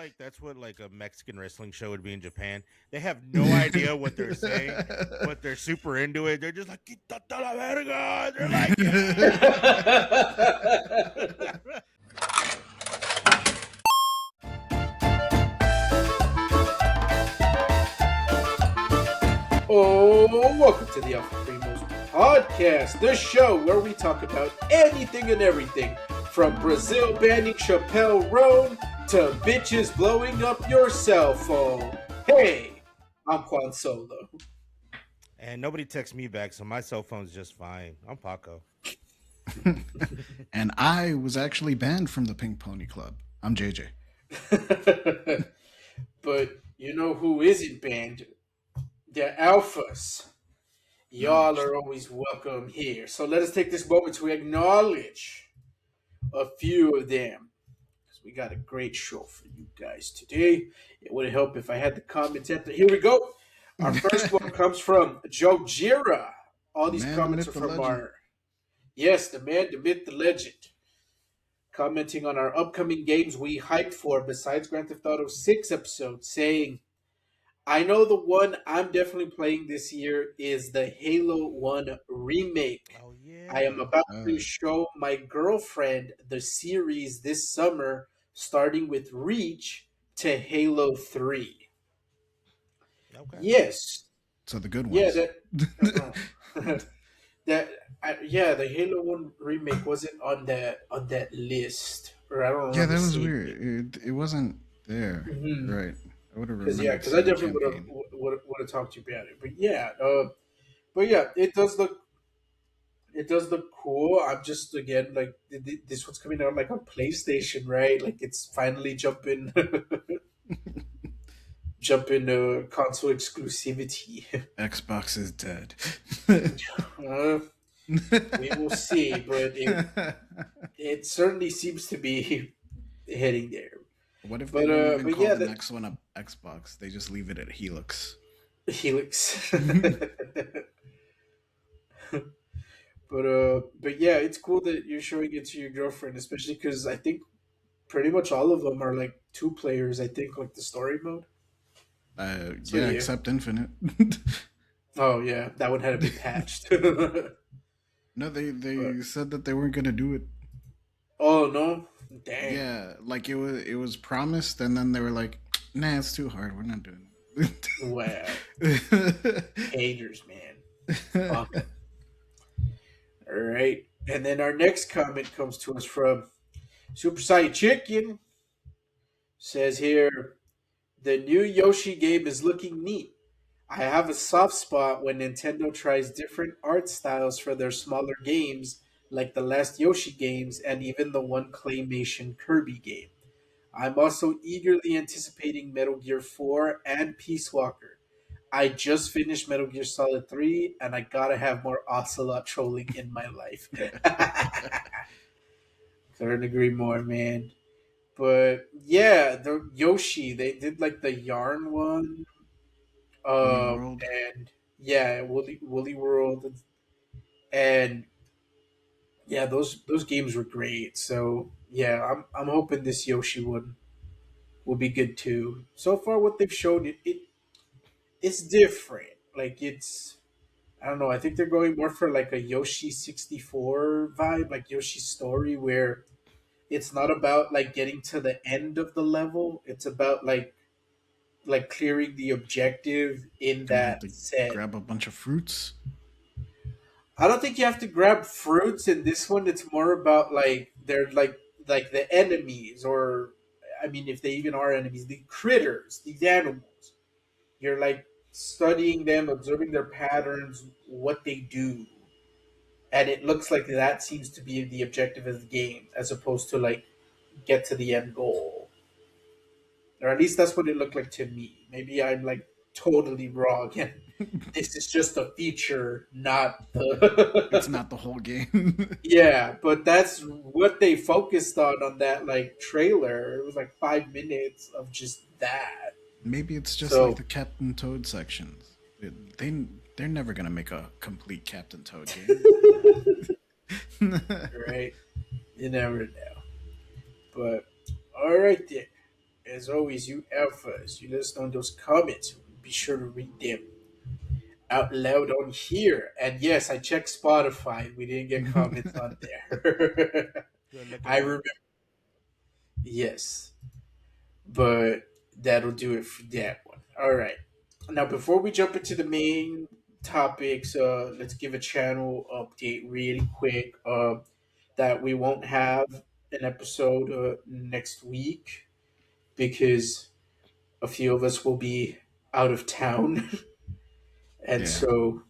like that's what like a Mexican wrestling show would be in Japan. They have no idea what they're saying, but they're super into it. They're just like "Quítate la verga." They're like, yeah. Oh, welcome to the Alpha Primos podcast, the show where we talk about anything and everything, from Brazil banning Chappell Roan to bitches blowing up your cell phone. Hey, I'm Juan Solo. And nobody texts me back, so my cell phone's just fine. I'm Paco. And I was actually banned from the Pink Pony Club. I'm JJ. But you know who isn't banned? The Alphas. Y'all are always welcome here. So let us take this moment to acknowledge a few of them, because we got a great show for you guys today. It would help if I had the comments at the. Here we go. Our first one comes from Joe Gira. All these comments are from our. Yes, the man, the myth, the legend. Commenting on our upcoming games we hyped for besides Grand Theft Auto 6 episode, saying, I know the one I'm definitely playing this year is the Halo 1 remake. Oh yeah. I am about to show my girlfriend the series this summer, starting with Reach to Halo 3. Okay. Yes. So the good ones. Yeah, the Halo 1 remake wasn't on that list. Or I don't know. Yeah, that was weird. It wasn't there. Mm-hmm. Right. I would have remembered. Yeah, because I definitely would have talked to you about it. But yeah, it does look cool. I'm just, again, like, this one's coming out like on PlayStation, right? Like, it's finally jumping console exclusivity. Xbox is dead. We will see, but it certainly seems to be heading there. What if they don't even call the next one up Xbox? They just leave it at Helix. Helix. But yeah, it's cool that you're showing it to your girlfriend, especially because I think pretty much all of them are like 2 players. I think, like the story mode. Yeah, except Infinite. Oh yeah, that one had to be patched. No, they said that they weren't gonna do it. Oh no. Dang. Yeah, like it was promised, and then they were like, "Nah, it's too hard. We're not doing it." Wow. Haters, man. All right, and then our next comment comes to us from Super Saiyan Chicken. Says here, the new Yoshi game is looking neat. I have a soft spot when Nintendo tries different art styles for their smaller games, like the last Yoshi games and even the one claymation Kirby game. I'm also eagerly anticipating Metal Gear 4 and Peace Walker. I just finished Metal Gear Solid 3, and I gotta have more Ocelot trolling in my life. Couldn't agree more, man. But yeah, the Yoshi, they did like the Yarn one. And yeah, Woolly World. And yeah, those games were great. So yeah, I'm hoping this Yoshi one will be good too. So far, what they've shown, it's different. Like, it's, I don't know. I think they're going more for like a Yoshi 64 vibe, like Yoshi's Story, where it's not about like getting to the end of the level. It's about like clearing the objective in that set. Grab a bunch of fruits. I don't think you have to grab fruits in this one. It's more about like they're like the enemies, or I mean, if they even are enemies, the critters, these animals. You're like studying them, observing their patterns, what they do, and it looks like that seems to be the objective of the game, as opposed to like get to the end goal, or at least that's what it looked like to me. Maybe I'm like totally wrong, and this is just a feature, not the. It's not the whole game. Yeah, but that's what they focused on that like trailer. It was like 5 minutes of just that. Maybe it's just like the Captain Toad sections. They're never gonna make a complete Captain Toad game. Right? You never know. But all right then. as always, you alphas, you let us know in those comments. Be sure to read them out loud on here. And yes, I checked Spotify. We didn't get comments on there. Good looking I out. remember. Yes, but that'll do it for that one. All right. Now, before we jump into the main topics, let's give a channel update really quick. That we won't have an episode next week because a few of us will be out of town, and Yeah, so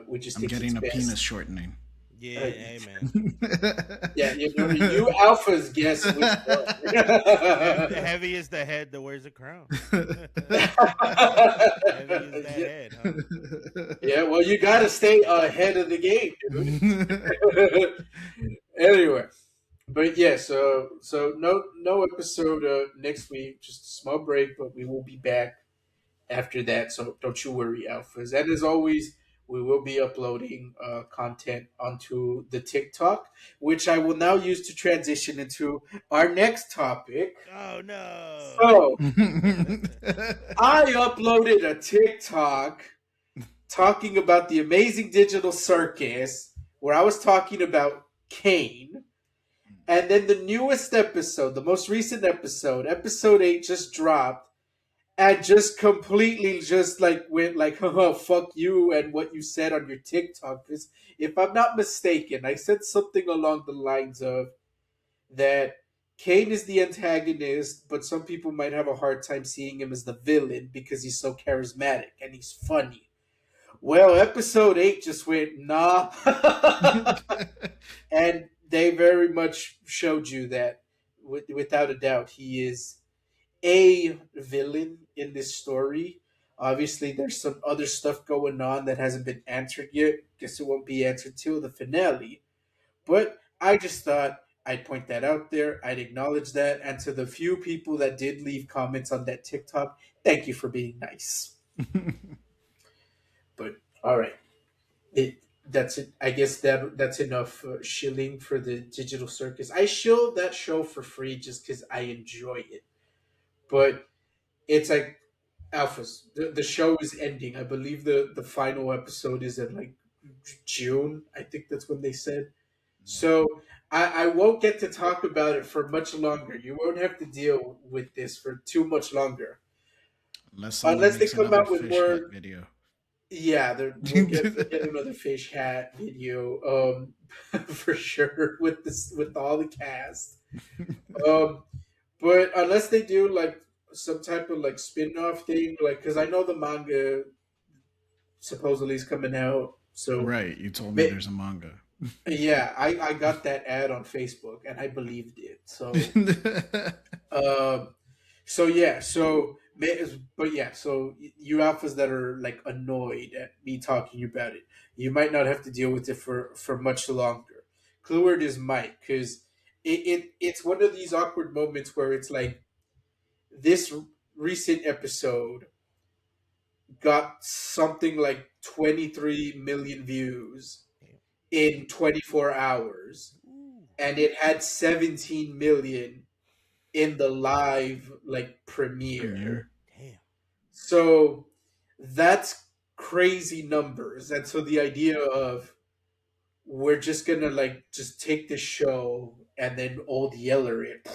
we just I'm think it's getting a penis best. shortening. Yeah, Uh, hey man. yeah, you alphas guess which one. Heavy is the head that wears a crown. Heavy is that yeah, head, huh? yeah, well, you got to stay ahead of the game, dude. Anyway, but yeah, so no episode next week, just a small break, but we will be back after that. So don't you worry, alphas. And as always, we will be uploading content onto the TikTok, which I will now use to transition into our next topic. Oh no. So I uploaded a TikTok talking about the amazing digital circus where I was talking about Kane. And then the newest episode, the most recent episode, episode 8 just dropped and just completely just like went like, oh, fuck you and what you said on your TikTok. Because if I'm not mistaken, I said something along the lines of that Kane is the antagonist, but some people might have a hard time seeing him as the villain because he's so charismatic and he's funny. Well, episode 8 just went, nah. And they very much showed you that, without a doubt, he is a villain in this story. Obviously, there's some other stuff going on that hasn't been answered yet. Guess it won't be answered till the finale. But I just thought I'd point that out there. I'd acknowledge that. And to the few people that did leave comments on that TikTok, thank you for being nice. But all right, that's it. I guess that's enough shilling for the digital circus. I shill that show for free just because I enjoy it. But it's like alphas. The show is ending. I believe the final episode is in like June. I think that's when they said. So I won't get to talk about it for much longer. You won't have to deal with this for too much longer. Unless someone Unless they makes come another out with fish hat more. video. Yeah, we'll get another fish hat video, for sure with this with all the cast. Um, but unless they do like some type of like spin-off thing, like because I know the manga supposedly is coming out, so Right, you told me may, there's a manga. yeah, I got that ad on Facebook and I believed it. Um, so yeah, but yeah, so you alphas that are like annoyed at me talking about it, you might not have to deal with it for much longer. Clueword is Mike because it's one of these awkward moments where it's like this recent episode got something like 23 million views Damn. in 24 hours, Ooh. and it had 17 million in the live like premiere. Premiere. Damn. So that's crazy numbers. And so the idea of we're just gonna like just take the show and then old Yeller it.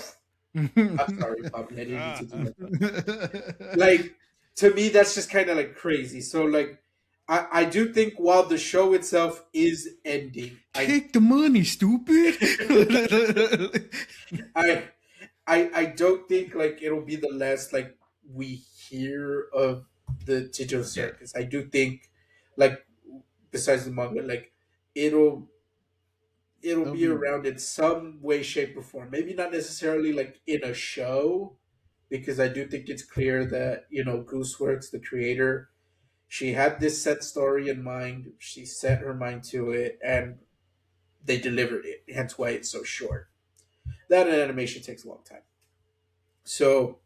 I'm sorry, Pop, I didn't need to do that. Like to me, that's just kind of like crazy. So like, I do think while the show itself is ending, Take the money, stupid. I I don't think like it'll be the last like we hear of the digital Yeah. circus. I do think like besides the manga, like it'll it'll be around in some way, shape, or form. Maybe not necessarily like in a show, because I do think it's clear that Gooseworks, the creator, she had this set story in mind. She set her mind to it, and they delivered it. Hence why it's so short. That animation takes a long time. So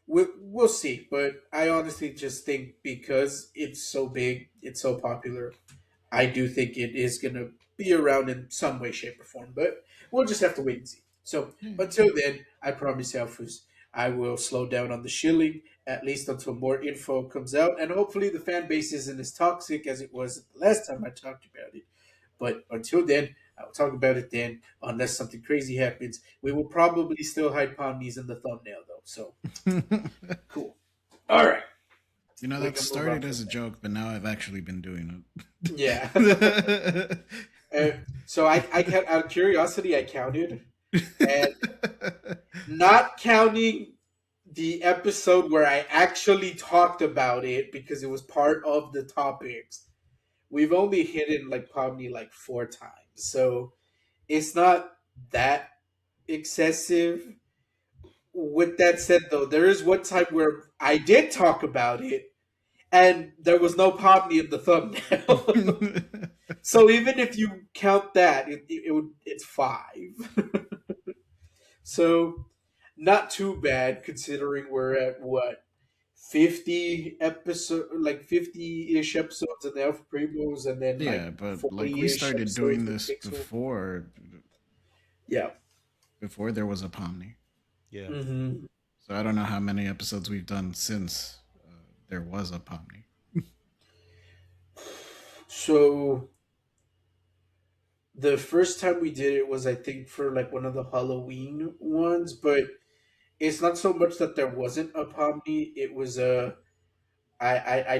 we'll see. But I honestly just think because it's so big, it's so popular, I do think it is going to be around in some way, shape, or form. But we'll just have to wait and see. So Yeah. until then, I promise, Alphus, I will slow down on the shilling at least until more info comes out, and hopefully the fan base isn't as toxic as it was the last time I talked about it. But until then, I will talk about it then, unless something crazy happens. We will probably still hide Pomnies in the thumbnail, though. So cool. All right, we That can move on started from as a joke, but now I've actually been doing there. Yeah. it. So out of curiosity, I counted, and not counting the episode where I actually talked about it because it was part of the topics. We've only hit it like probably like 4 times, so it's not that excessive. With that said, though, there is one time where I did talk about it, and there was no Pomni in the thumbnail. So even if you count that, it's 5. So not too bad considering we're at what 50 ish episodes of the Primos, and then Yeah, like but like we 40-ish started episodes doing with this Pixel. Yeah. before there was a Pomni. Yeah. Mm-hmm. So I don't know how many episodes we've done since there was a Pomni. So the first time we did it was, I think, for like one of the Halloween ones, but it's not so much that there wasn't a Pomni. It was I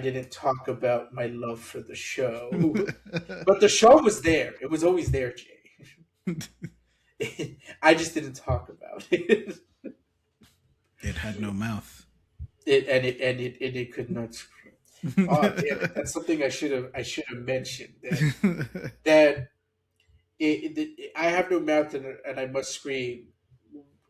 didn't talk about my love for the show, but the show was there. It was always there, Jay. I just didn't talk about it. It had no mouth. It could not scream. Oh damn it! That's something I should have mentioned that I have no mouth and I must scream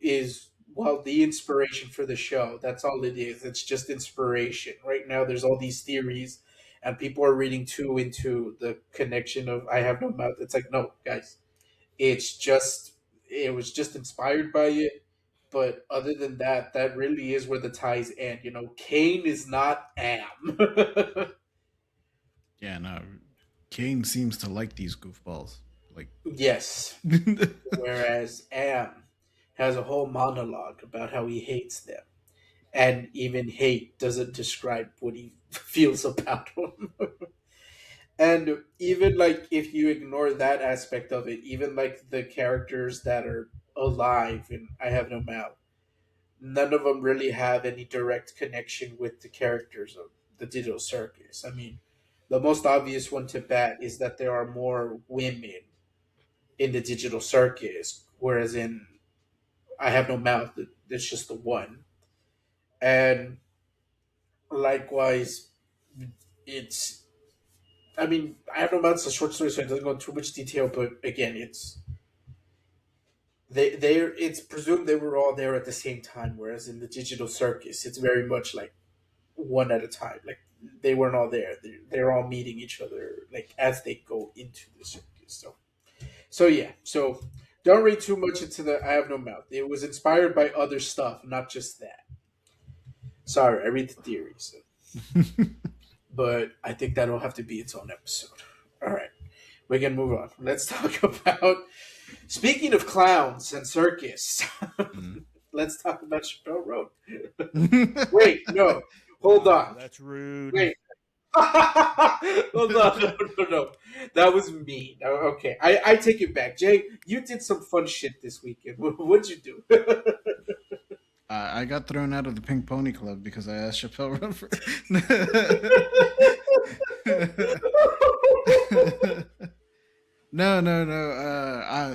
is, well, the inspiration for the show. That's all it is. It's just inspiration. Right now, there's all these theories, and people are reading too into the connection of I have no mouth. It's like, no, guys, it was just inspired by it. But other than that, that really is where the ties end. Kane is not Am. Yeah, no. Kane seems to like these goofballs. Like, Yes. Whereas Am has a whole monologue about how he hates them. And even hate doesn't describe what he feels about them. And even like if you ignore that aspect of it, even like the characters that are alive in I Have No Mouth, none of them really have any direct connection with the characters of the Digital Circus. I mean, the most obvious one to bat is that there are more women in the Digital Circus, whereas in I Have No Mouth, there's just the one. And likewise, it's. I mean, I Have No Mouth is a short story, so it doesn't go into too much detail. But again, it's presumed they were all there at the same time, whereas in the Digital Circus, it's very much like one at a time. Like they weren't all there; they're all meeting each other like as they go into the circus. So yeah. So don't read too much into the I Have No Mouth. It was inspired by other stuff, not just that. Sorry, I read the theories, but I think that'll have to be its own episode. All right, we can move on. Let's talk about. Speaking of clowns and circus, let's talk about Chappell Roan. Wait, no, hold on. That's rude. Wait. Hold on, no. That was mean. Okay, I take it back. Jay, you did some fun shit this weekend. What'd you do? I got thrown out of the Pink Pony Club because I asked Chappelle Roan for. No.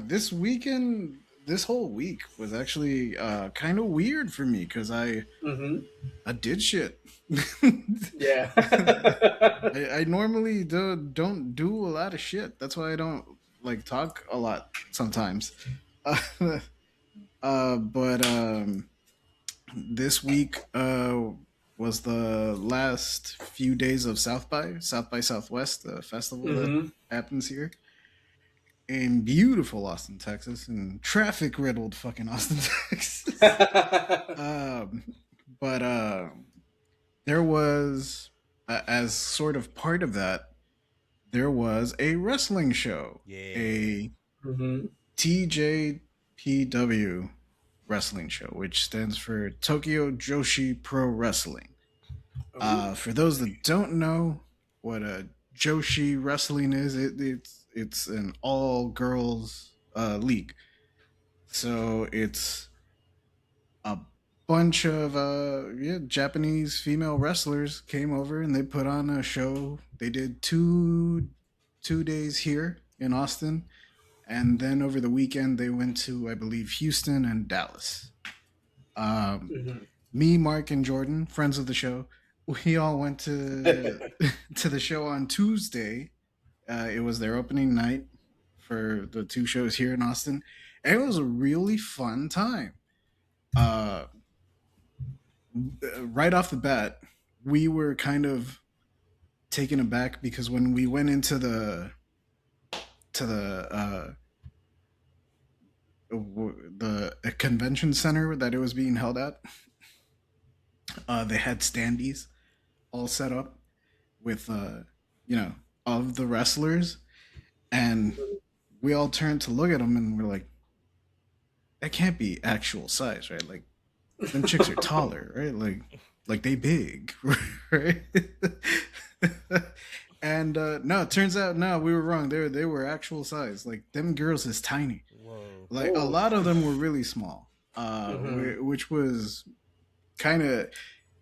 This weekend, this whole week was actually kind of weird for me because Mm-hmm. I did shit. Yeah. I normally don't do a lot of shit. That's why I don't like talk a lot sometimes. But this week was the last few days of South by Southwest, the festival that happens here in beautiful Austin, Texas, and traffic riddled fucking Austin, Texas. But there was, as sort of part of that, there was a wrestling show, Yeah. a Mm-hmm. TJPW wrestling show, which stands for Tokyo Joshi Pro Wrestling. Ooh. For those that don't know what a Joshi wrestling is, it's an all girls league. So it's a bunch of Japanese female wrestlers came over and they put on a show. They did two days here in Austin, and then over the weekend they went to, I believe, Houston and Dallas. Mhm. Me, Mark, and Jordan, friends of the show, we all went to to the show on Tuesday. It was their opening night for the two shows here in Austin, and it was a really fun time. Uh, right off the bat, we were kind of taken aback because when we went into the convention center that it was being held at, they had standees all set up with you know, of the wrestlers, and we all turned to look at them and we're like, that can't be actual size, right? Like, them chicks are taller, right? Like they big, right? And no, it turns out no, we were wrong. They were actual size. Like, them girls is tiny. Whoa. Like, a lot of them were really small, which was kind of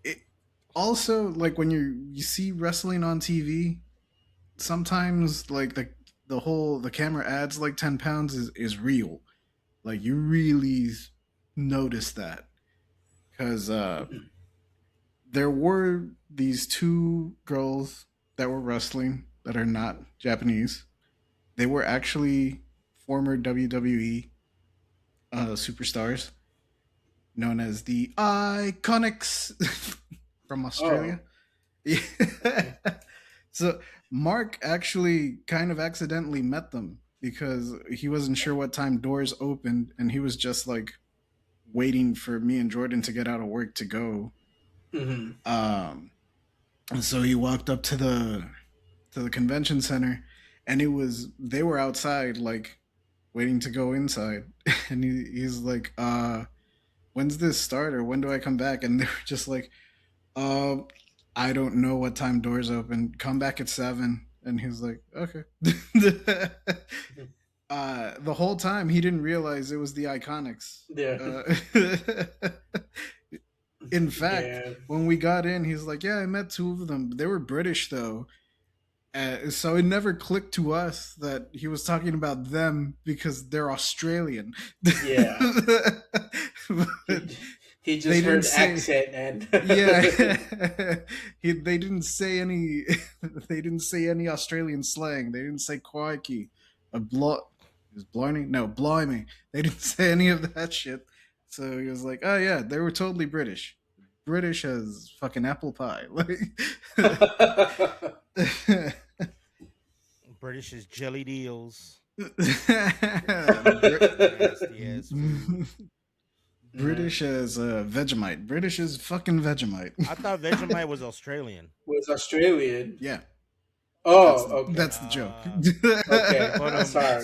it. Also, like, when you see wrestling on TV, sometimes like the camera adds like 10 pounds is real. Like, you really notice that because there were these two girls that were wrestling that are not Japanese. They were actually former WWE superstars known as the Iconics from Australia. Yeah. So Mark actually kind of accidentally met them because he wasn't sure what time doors opened, and he was just like waiting for me and Jordan to get out of work to go. Mhm. And so he walked up to the convention center, and they were outside like waiting to go inside, and he's like, when's this start, or when do I come back? And they were just like, uh, I don't know what time doors open. Come back at 7. And he was like, okay. The whole time he didn't realize it was the Iconics. Yeah. In fact, Yeah. when we got in, he's like, yeah, I met two of them. They were British though. So it never clicked to us that he was talking about them because they're Australian. Yeah. But He they just heard didn't say- accent and yeah, they didn't say any. They didn't say any Australian slang. They didn't say crikey, is blimey? No, blimey. They didn't say any of that shit. So he was like, "Oh yeah, they were totally British. British as fucking apple pie." Like, British is jelly deals. Brit- Nasty ass food. British as Vegemite. British as fucking Vegemite. I thought Vegemite was Australian. was Australian. Yeah. Oh, okay. That's the joke. Okay. But, Sorry.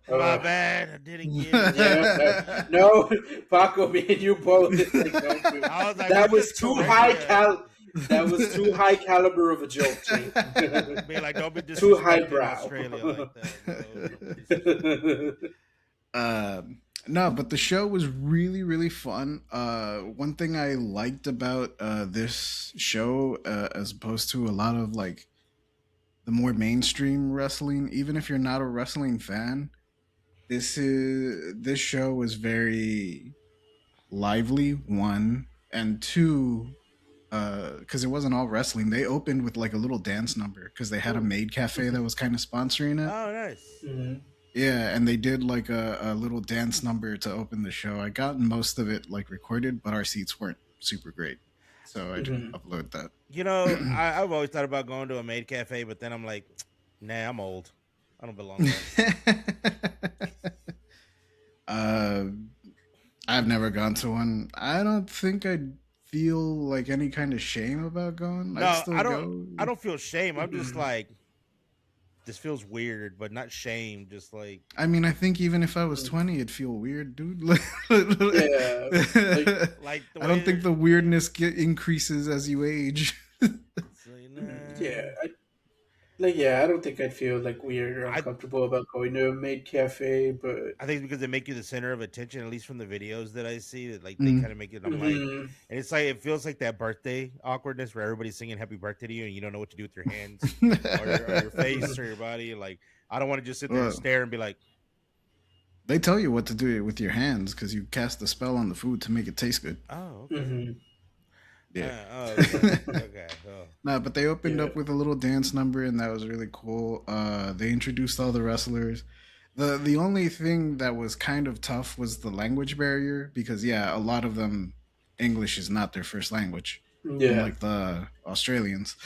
My bad. I didn't get it. Yeah, no, Paco, me and you both. Like, don't do- I was like, that we was just too corrected high that. That was too high caliber of a joke, Jake. Be like, don't be Too disrespecting highbrow. Australia like that. No, but the show was really, really fun. One thing I liked about this show, as opposed to a lot of like the more mainstream wrestling, even if you're not a wrestling fan, this show was very lively. One, and two, because it wasn't all wrestling. They opened with like a little dance number because they had a maid cafe that was kind of sponsoring it. Oh, nice. Mhm. Yeah, and they did like a little dance number to open the show. I got most of it like recorded, but our seats weren't super great, so I didn't upload that. You know, I've always thought about going to a maid cafe, but then I'm like, nah, I'm old. I don't belong there. I've never gone to one. I don't think I'd feel like any kind of shame about going. No, I'd still I go. don't. I don't feel shame. I'm just like, this feels weird, but not shame. Just like I mean, I think even if I was 20, it'd feel weird, dude. Yeah, like like the I way don't think the weirdness increases as you age. it's like, yeah, nah. I don't think I'd feel like weird or I uncomfortable about going to a maid cafe, but I think it's because they make you the center of attention, at least from the videos that I see. That like they Mm. kind of make it. I'm like, mhm. and it's like it feels like that birthday awkwardness where everybody's singing "Happy Birthday" to you, and you don't know what to do with your hands or your face or your body. Like I don't want to just sit there and Well, stare and be like, they tell you what to do with your hands because you cast a spell on the food to make it taste good. "Oh, okay, Mhm. Yeah. okay, okay." Oh. Nah, but they opened Yeah. up with a little dance number, and that was really cool. They introduced all the wrestlers. The only thing that was kind of tough was the language barrier because yeah, a lot of them English is not their first language, Yeah. unlike the Australians.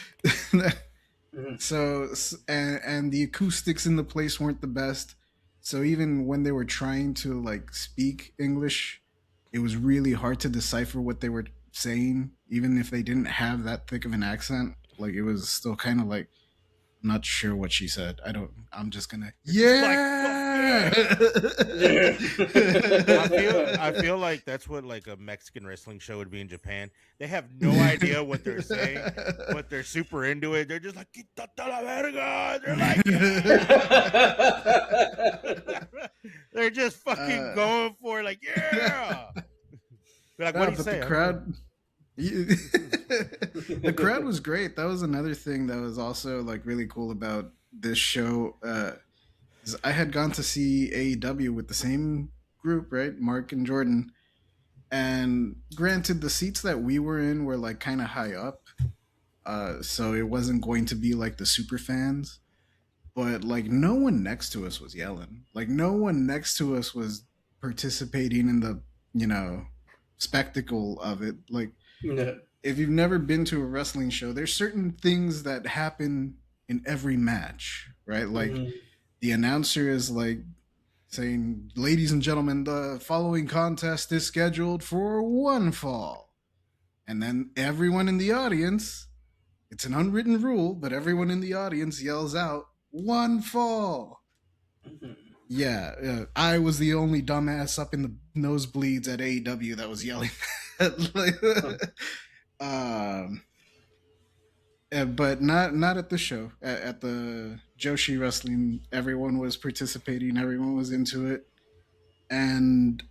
Mhm. So and the acoustics in the place weren't the best. So even when they were trying to like speak English, it was really hard to decipher what they were saying, even if they didn't have that thick of an accent. Like it was still kind of like not sure what she said. I don't. I'm just gonna. You're just like, fuck Yeah. yeah. Yeah. I feel like that's what like a Mexican wrestling show would be in Japan. They have no idea what they're saying, but they're super into it. They're just like "Quítate la verga." They're like, yeah. They're just fucking going for it, like, yeah. They're like, what No, do you but say? the I don't know. crowd. The crowd was great. That was another thing that was also like really cool about this show. Is I had gone to see AEW with the same group, right? Mark and Jordan. And granted, the seats that we were in were like kind of high up, so it wasn't going to be like the super fans. But like, no one next to us was yelling. Like, no one next to us was participating in the you know spectacle of it. Like, Yeah. if you've never been to a wrestling show, there's certain things that happen in every match, right? Like Mhm. the announcer is like saying, "Ladies and gentlemen, the following contest is scheduled for one fall." And then everyone in the audience, it's an unwritten rule, but everyone in the audience yells out, "One fall." Mhm. Yeah, I was the only dumbass up in the nosebleeds at AEW that was yelling. Like, um, but not at the show. At the Joshi wrestling, everyone was participating. Everyone was into it, and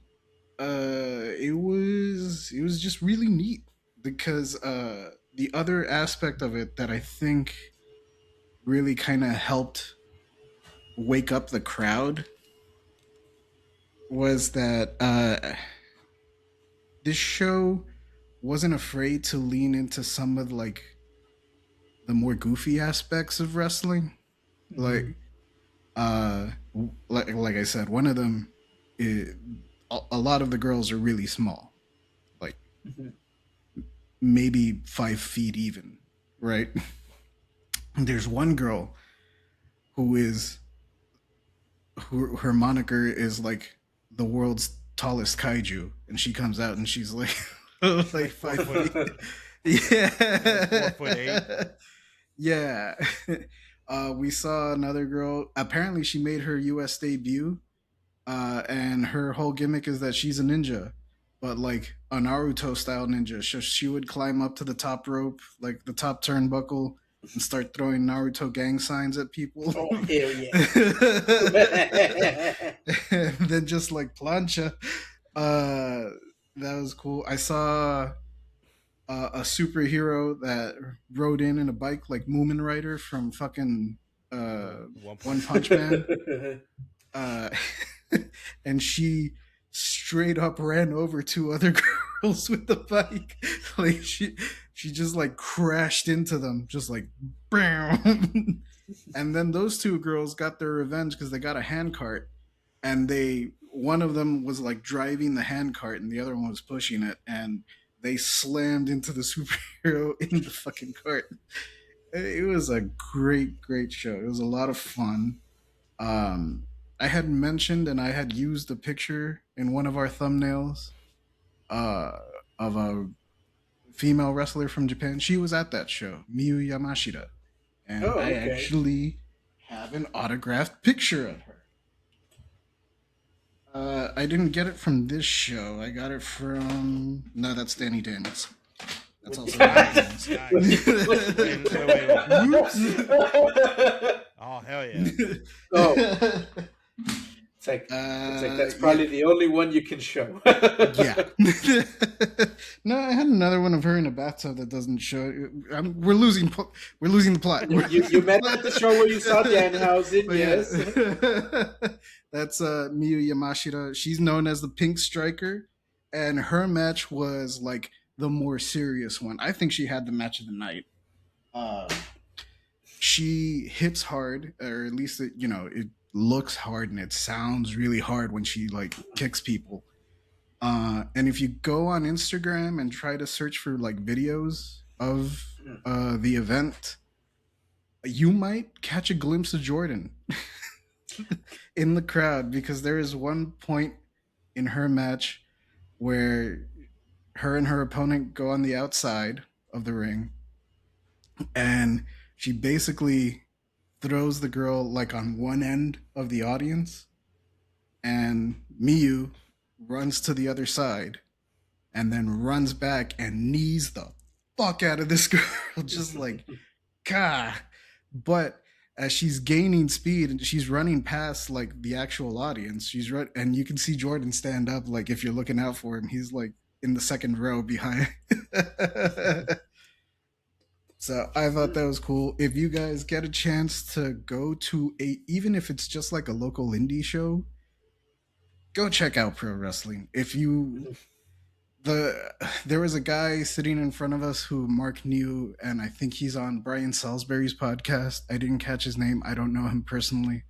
it was just really neat because the other aspect of it that I think really kind of helped wake up the crowd was that this show wasn't afraid to lean into some of like the more goofy aspects of wrestling. Like like I said, one of them is, a lot of the girls are really small, like Mhm. maybe 5 feet even, right? And there's one girl who is who her moniker is like the world's tallest kaiju, and she comes out and she's like She's like like 5 feet. like 4'8". Yeah. Yeah. We saw another girl. Apparently, she made her U.S. debut, and her whole gimmick is that she's a ninja, but like a Naruto style ninja. So she would climb up to the top rope, like the top turnbuckle, and start throwing Naruto gang signs at people. Oh hell yeah! And then just like plancha. Uh, that was cool. I saw a superhero that rode in a bike like Moomin Rider from fucking One One punch. Punch Man. Uh, and she straight up ran over two other girls with the bike. Like she just like crashed into them, just like bam. And then those two girls got their revenge because they got a handcart, and one of them was like driving the handcart and the other one was pushing it, and they slammed into the superhero in the fucking cart. It was a great show. It was a lot of fun. I had mentioned and I had used a picture in one of our thumbnails uh, of a female wrestler from Japan. She was at that show, Miyu Yamashita, and Oh, I okay. actually have have an autographed picture of her. I didn't get it from this show. I got it from that's Danny Daniels. That's also Danny Daniels. Wait. Oh hell yeah! Oh. It's like that's probably the only one you can show. Yeah. No, I had another one of her in a bathtub that doesn't show. We're losing the plot. You met at the show where you saw Danhausen, yes. That's Miyu Yamashita. She's known as the Pink Striker, and her match was like the more serious one. I think she had the match of the night. She hits hard, or at least it looks hard and it sounds really hard when she like kicks people. And if you go on Instagram and try to search for like videos of the event, you might catch a glimpse of Jordan in the crowd, because there is one point in her match where her and her opponent go on the outside of the ring, and she basically throws the girl like on one end of the audience, and Miyu runs to the other side and then runs back and knees the fuck out of this girl. Just like, God. But as she's gaining speed and she's running past like the actual audience, and you can see Jordan stand up. Like, if you're looking out for him, he's like in the second row behind. So I thought that was cool. If you guys get a chance to go to even if it's just like a local indie show, go check out pro wrestling. There was a guy sitting in front of us who Mark knew, and I think he's on Brian Salisbury's podcast. I didn't catch his name. I don't know him personally.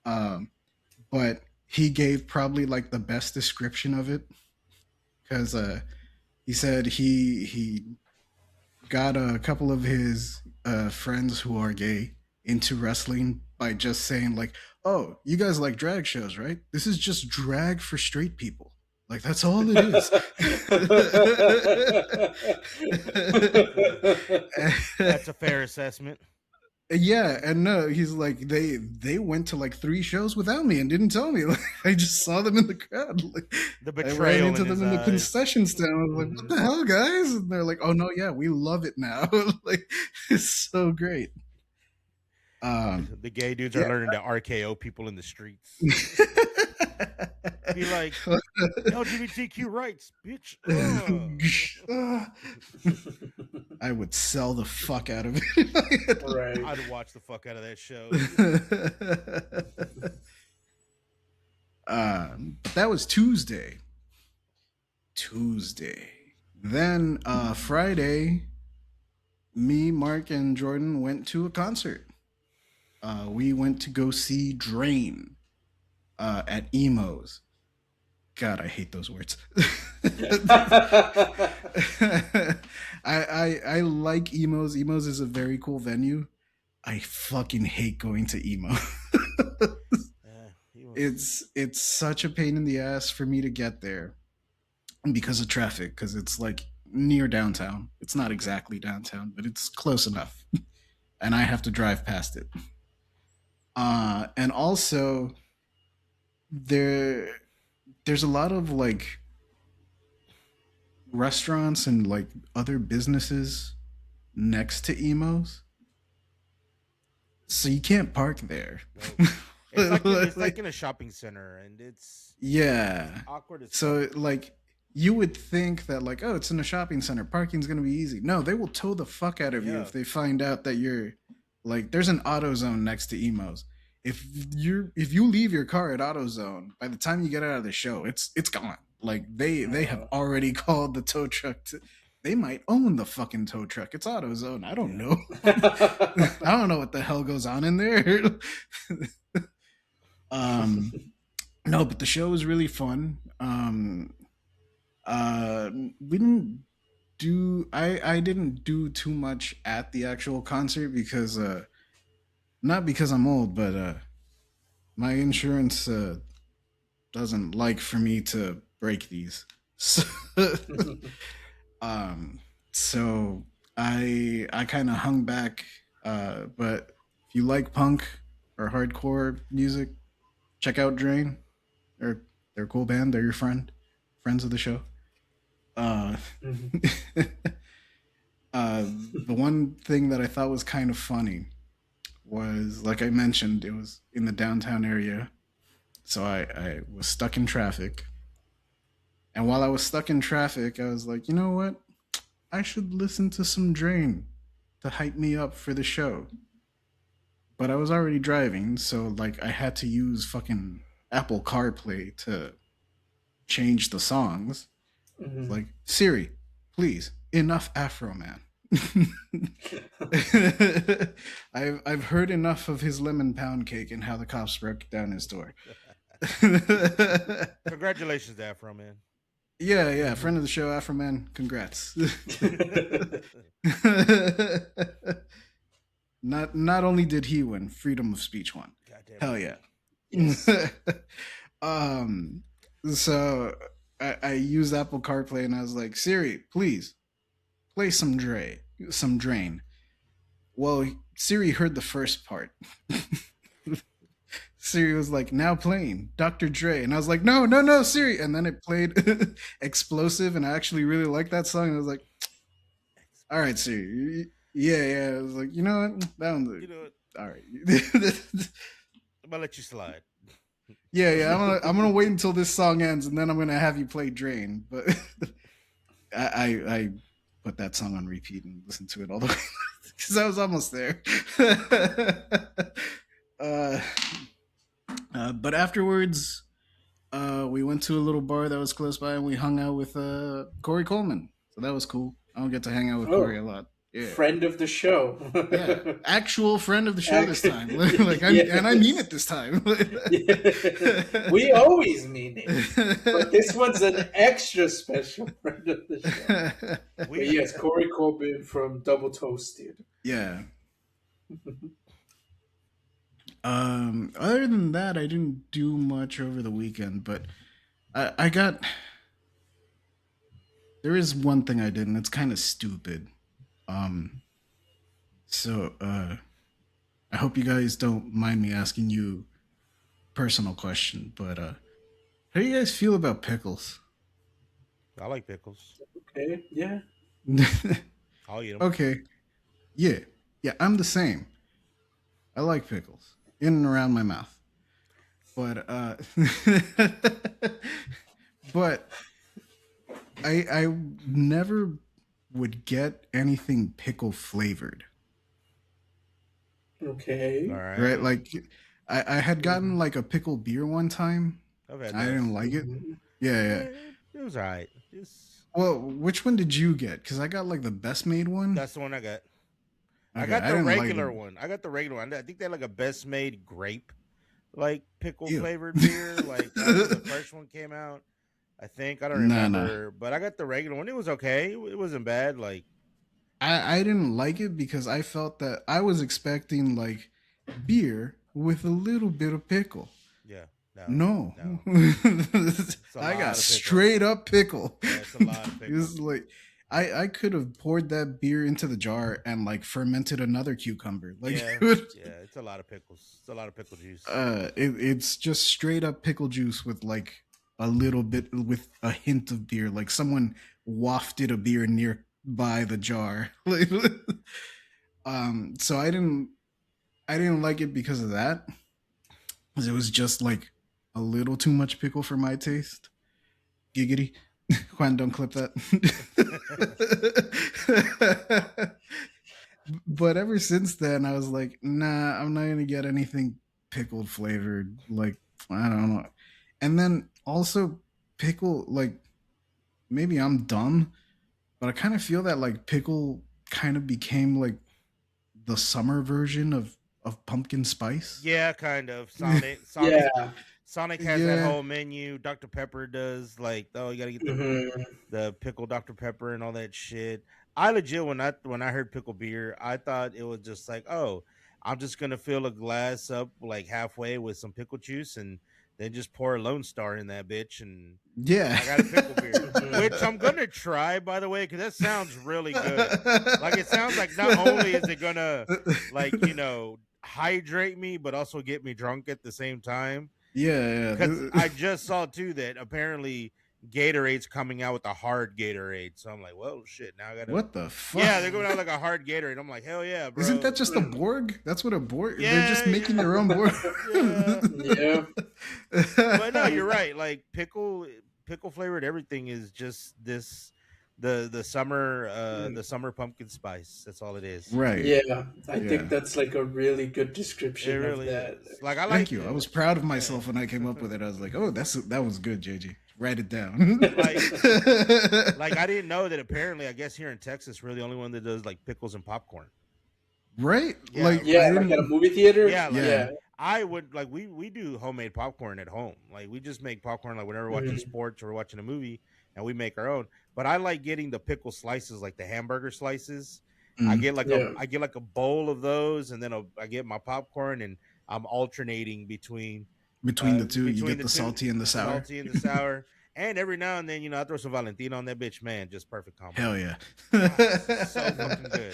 But he gave probably like the best description of it, because he said he got a couple of his friends who are gay into wrestling by just saying like, oh, you guys like drag shows, right? This is just drag for straight people. Like, that's all it is. That's a fair assessment. Yeah, and no, he's like, they went to like 3 shows without me and didn't tell me. Like, I just saw them in the crowd. Like, the betrayal. I ran into them in the concession stand. I was like, what the hell, guys? And they're like, oh no, yeah, we love it now. Like, it's so great. The gay dudes are learning to RKO people in the streets. Be like, LGBTQ rights, bitch. I would sell the fuck out of it. Right. I'd watch the fuck out of that show. That was Tuesday. Then Friday, me, Mark, and Jordan went to a concert. We went to go see Drain at Emos. God, I hate those words. I like Emos. Emos is a very cool venue. I fucking hate going to Emo. It's such a pain in the ass for me to get there because of traffic, because it's like near downtown. It's not exactly downtown, but it's close enough. And I have to drive past it. And also there's a lot of like restaurants and like other businesses next to Emos, so you can't park there. It's like in a shopping center, and it's awkward as so like you would think that like, oh, it's in a shopping center, parking's gonna be easy. No, they will tow the fuck out of you if they find out that you're like, there's an AutoZone next to Emos. If you leave your car at AutoZone, by the time you get out of the show, it's gone. Like they have already called the tow truck. They might own the fucking tow truck. It's AutoZone. I don't know. I don't know what the hell goes on in there. No, but the show was really fun. We didn't do. I didn't do too much at the actual concert because. Not because I'm old, but my insurance doesn't like for me to break these. So, so I kind of hung back. But if you like punk, or hardcore music, check out Drain. They're they're a cool band. They're your friends of the show. Uh, Mhm. the one thing that I thought was kind of funny was, like I mentioned, it was in the downtown area. So I was stuck in traffic. And while I was stuck in traffic, I was like, you know what? I should listen to some Drain to hype me up for the show. But I was already driving, so like I had to use fucking Apple CarPlay to change the songs. It's Mhm. like, Siri, please, enough Afro Man. I've heard enough of his lemon pound cake and how the cops broke down his door. Congratulations, Afro Man. Yeah, friend of the show, Afro Man. Congrats. Not only did he win, freedom of speech won. Goddamn Hell right. yeah. Yes. um. So I used Apple CarPlay and I was like, Siri, please play some Drain. Well, Siri heard the first part. Siri was like, now playing Dr. Dre. And I was like, no, Siri. And then it played Explosive. And I actually really liked that song. And I was like, all right, Siri. Yeah. I was like, you know what? That one's You know what? all right. I'm gonna let you slide. Yeah. I'm gonna wait until this song ends and then I'm gonna have you play Drain. But I put that song on repeat and listened to it all the way because I was almost there. uh, but afterwards, we went to a little bar that was close by, and we hung out with Corey Coleman. So that was cool. I don't get to hang out with Corey a Oh, lot. Yeah, friend of the show. yeah, actual friend of the show this time. Like, and I mean Yes. it this time. Yeah. We always mean it, but this one's an extra special friend of the show. But We yes, Corey Corbin from Double Toasted. Yeah. Other than that, I didn't do much over the weekend, but I got. There is one thing I did, and it's kind of stupid. Um, so I hope you guys don't mind me asking you a personal question, but how do you guys feel about pickles? I like pickles. Okay, yeah. I'll eat them. Okay, yeah, I'm the same. I like pickles in and around my mouth, but but I never would get anything pickle flavored. Okay. All right. Right? Like I had gotten like a pickle beer one time. I've had I those. didn't like it. Mhm. Yeah. It was alright. Well, which one did you get? Because I got like the best made one. That's the one I got. I Okay, got the didn't like regular it. one. I got the regular one. I think they had like a best made grape, like pickle Ew. flavored beer. Like after the first one came out. I think I don't Nah. remember, but I got the regular one. It was okay. It wasn't bad. Like I didn't like it because I felt that I was expecting like beer with a little bit of pickle. yeah, No. no. I lot got of pickle. straight up pickle. Yeah, it's a lot of It was pickle. like I could have poured that beer into the jar and like fermented another cucumber. Like Yeah, it would, it's a lot of pickles. It's a lot of pickle juice. it's just straight up pickle juice with like a little bit with a hint of beer. Like someone wafted a beer nearby the jar. Like, so I didn't like it because of that. 'Cause it was just like a little too much pickle for my taste. Giggity. Juan, don't clip that. But ever since then, I was like, nah, I'm not gonna get anything pickled flavored. Like, I don't know. And then also pickle, like, maybe I'm dumb, but I kind of feel that like pickle kind of became like the summer version of pumpkin spice. Yeah, kind of. Sonic Yeah. Sonic has that Yeah. whole menu. Dr. Pepper does like, oh, you gotta get Mhm. the pickle Dr. Pepper and all that shit. I legit when I heard pickle beer, I thought it was just like, oh, I'm just gonna fill a glass up like halfway with some pickle juice and then just pour a Lone Star in that bitch and Yeah. I got a pickle beer, Mhm. which I'm gonna try by the way, because that sounds really good. Like it sounds like not only is it gonna like hydrate me, but also get me drunk at the same time. Yeah, Because yeah. I just saw too that apparently Gatorade's coming out with a hard Gatorade. So I'm like, well, shit. Now I gotta. What the fuck? Yeah, they're going out like a hard Gatorade. I'm like, hell yeah, Isn't bro. that just a Borg? That's what a Borg. They're just Yeah, making yeah, their own Borg. yeah. Yeah. But no, you're right. Like pickle flavored everything is just this the summer pumpkin spice. That's all it is. Right. Yeah, I think Yeah. that's like a really good It description of really that. is. Like I Thank like you. I it. was proud of Yeah. myself when I came up with it. I was like, "Oh, that was good, JG. Write it down." like like I didn't know that apparently I guess here in Texas we're the only one that does like pickles and popcorn. Right? Yeah, Like Yeah, I like at a didn't. movie theater. yeah, like Yeah. Yeah. I would like we do homemade popcorn at home. Like we just make popcorn like whenever we're watching Mhm. sports or we're watching a movie and we make our own. But I like getting the pickle slices like the hamburger slices. Mm. Yeah. I get like a bowl of those and then I get my popcorn and I'm alternating Between the two, you between get the the two, salty and the sour. salty and the sour. And every now and then, I throw some Valentina on that bitch, man, just perfect combo. Hell yeah. So fucking good.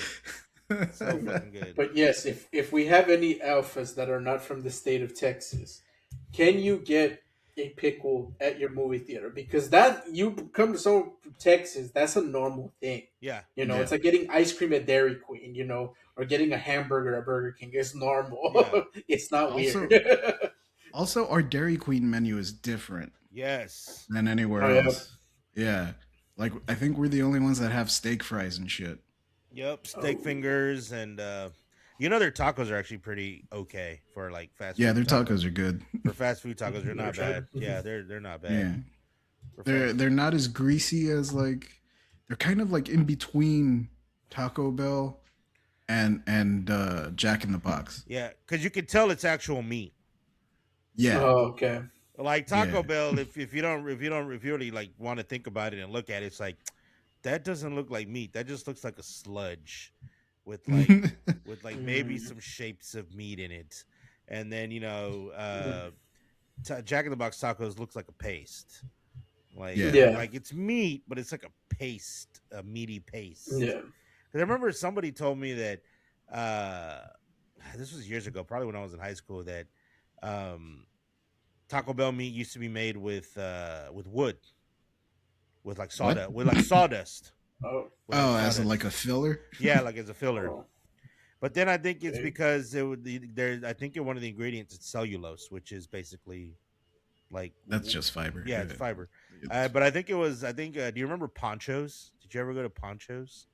So fucking good. But yes, if we have any alphas that are not from the state of Texas, can you get a pickle at your movie theater? Because that you come to someone from Texas, that's a normal thing. Yeah. Yeah. It's like getting ice cream at Dairy Queen, or getting a hamburger at Burger King. It's normal. Yeah. It's not Also, weird. also, our Dairy Queen menu is different Yes. than anywhere Oh yeah. else. Yeah. Like I think we're the only ones that have steak fries and shit. Yep. Steak Oh. fingers and their tacos are actually pretty okay for like fast Yeah, food their tacos. tacos are good. For fast food tacos, they're Never not tried. bad. Yeah, they're not bad. Yeah. For They're fast. they're not as greasy as like they're kind of like in between Taco Bell and Jack in the Box. Yeah, because you can tell it's actual meat. Yeah. Oh, okay. Like Yeah. Taco Bell, if you really like want to think about it and look at it, it's like that doesn't look like meat. That just looks like a sludge with like maybe Mm. some shapes of meat in it, and then Jack in the Box tacos looks like a paste. Like Yeah. Yeah. like it's meat, but it's like a paste, a meaty paste. Yeah. Because I remember somebody told me that uh, this was years ago, probably when I was in high school, that um, Taco Bell meat used to be made with wood, with like What? sawdust, with like sawdust. Oh. With like Oh, as sawdust. like a filler? Yeah, like as a filler. Oh. But then I think it's Okay. because I think in one of the ingredients it's cellulose, which is basically like That's just fiber. yeah, it's fiber. It's- But I think it was. I think. Do you remember Ponchos? Did you ever go to Ponchos?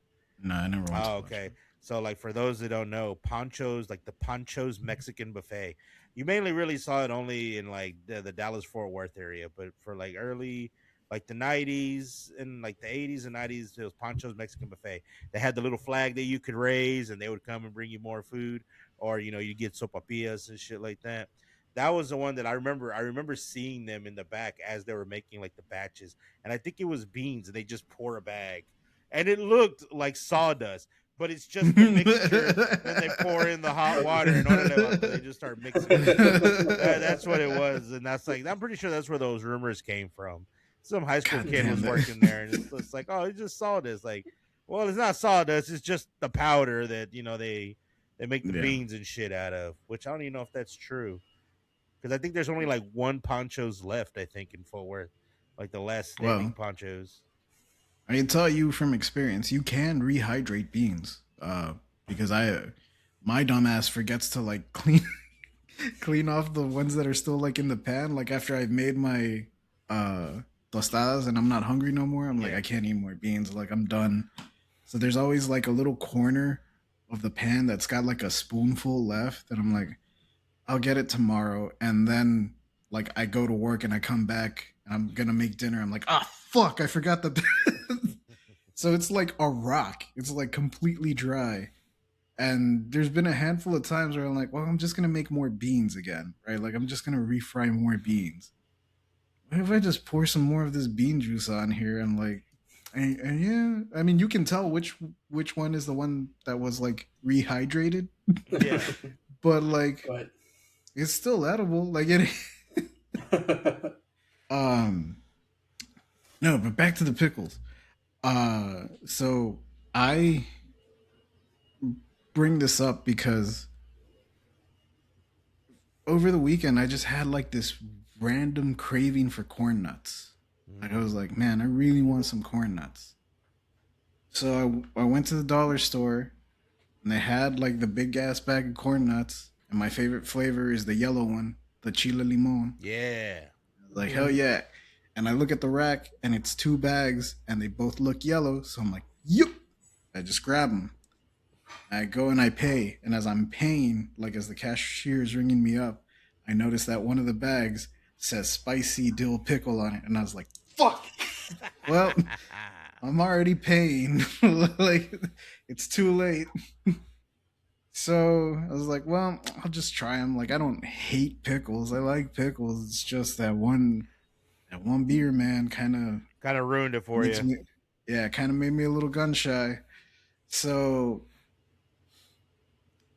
no, I never went to Oh, lunch. okay. So, like, for those that don't know, Ponchos, like the Ponchos Mexican buffet, you mainly really saw it only in like the Dallas Fort Worth area. But for like early, like the 90s and like the 80s and 90s, it was Ponchos Mexican buffet. They had the little flag that you could raise and they would come and bring you more food, or you get sopapillas and shit like that. That was the one that I remember. I remember seeing them in the back as they were making like the batches, and I think it was beans, and they just pour a bag, and it looked like sawdust, but it's just the mixture. Then they pour in the hot water, and they just start mixing it. That's what it was, and that's like I'm pretty sure that's where those rumors came from. Some high school God kid damn was that. working there, and it's like, oh, it's just sawdust. Like, well, it's not sawdust; it's just the powder that they make the Yeah. beans and shit out of. Which I don't even know if that's true, because I think there's only like one Ponchos left. I think in Fort Worth, like the last standing Well, Ponchos. I can tell you from experience, you can rehydrate beans. Because my dumbass forgets to like clean off the ones that are still like in the pan. Like after I've made my tostadas and I'm not hungry no more, I'm like Yeah. I can't eat more beans. Like I'm done. So there's always like a little corner of the pan that's got like a spoonful left, and I'm like, I'll get it tomorrow. And then like I go to work and I come back and I'm gonna make dinner. I'm like, ah, fuck, I forgot the. So it's like a rock. It's like completely dry. And there's been a handful of times where I'm like, well, I'm just gonna make more beans again, right? Like I'm just gonna refry more beans. What if I just pour some more of this bean juice on here and like, and yeah, I mean, you can tell which one is the one that was like rehydrated, Yeah. but like But it's still edible. Like it. Um. No, but back to the pickles. So I bring this up because over the weekend, I just had like this random craving for corn nuts. Like I was Mm. like, man, I really want some corn nuts. So I went to the dollar store and they had like the big ass bag of corn nuts. And my favorite flavor is the yellow one, the chile limon. Yeah. I was like, hell Mhm. yeah. And I look at the rack and it's two bags and they both look yellow. So I'm like, yep. I just grab them. I go and I pay. And as I'm paying, like as the cashier is ringing me up, I notice that one of the bags says spicy dill pickle on it. And I was like, fuck. Well, I'm already paying. Like, it's too late. So I was like, well, I'll just try them. Like, I don't hate pickles. I like pickles. It's just that one beer, man, kind of Kind of ruined it for makes you. me, yeah, kind of made me a little gun shy. So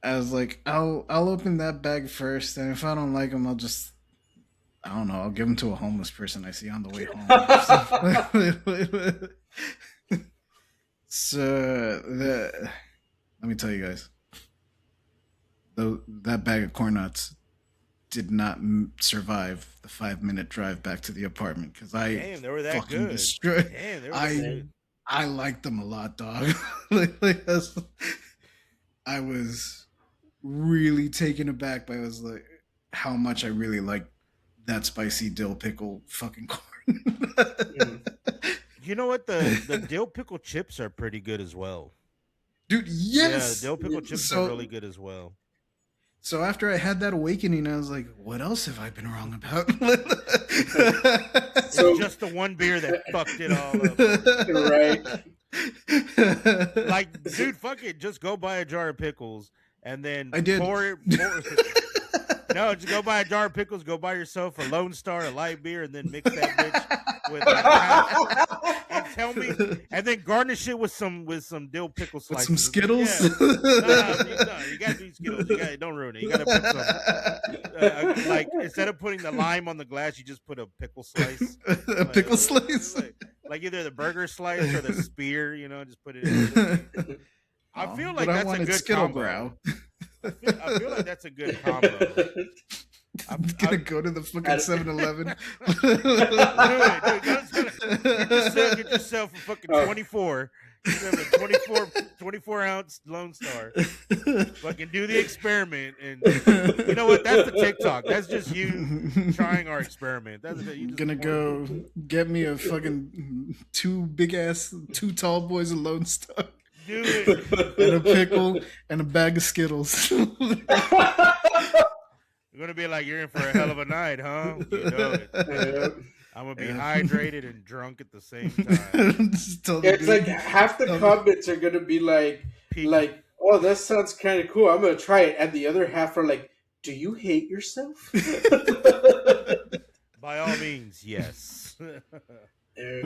I was like, I'll open that bag first, and if I don't like them, I don't know, I'll give them to a homeless person I see on the way home. So let me tell you guys, that bag of corn nuts did not survive the 5 minute drive back to the apartment because I Damn, they were that fucking good. destroyed. Damn, they were that I good. I liked them a lot, dog. I was really taken aback by was like how much I really like that spicy dill pickle fucking corn. Mm. You know what? The dill pickle chips are pretty good as well. Dude, Yeah, the yes. dill pickle chips are So really good as well. so after I had that awakening, I was like, what else have I been wrong about? It's So just the one beer that fucked it all up for you. right. Like, dude, fuck it. Just go buy a jar of pickles and then I did. pour it. Pour. No, just go buy a jar of pickles. Go buy yourself a Lone Star, a light beer, and then mix that bitch with like half. And tell me, and then garnish it with some dill pickle With some slices. Skittles. Yeah, no, you gotta do Skittles. You got don't ruin it. You gotta put some like instead of putting the lime on the glass, you just put a pickle slice, A like, pickle slice. like either the burger slice or the spear. You know, just put it in there. I Oh, feel but like I that's a wanted good Skittle combo. Brow. I feel like that's a good combo. I, I'm I, gonna go to the fucking 7-Eleven. do it, dude. Get yourself a fucking Oh. 24. Get yourself a 24 ounce Lone Star. Fucking do the experiment, and you know what? That's the TikTok. That's just you trying our experiment. That's it. You just Gonna pour it. go get me a fucking two tall boys of Lone Star Do it. and a pickle and a bag of Skittles. You're gonna be like, you're in for a hell of a night, huh? You know it. Yeah. I'm gonna be Yeah. hydrated and drunk at the same time. Just tell the It's like dude. half the tell the- comments are gonna be Peak. oh, that sounds kind of cool. I'm gonna try it, and the other half are like, do you hate yourself? By all means, yes. Yeah.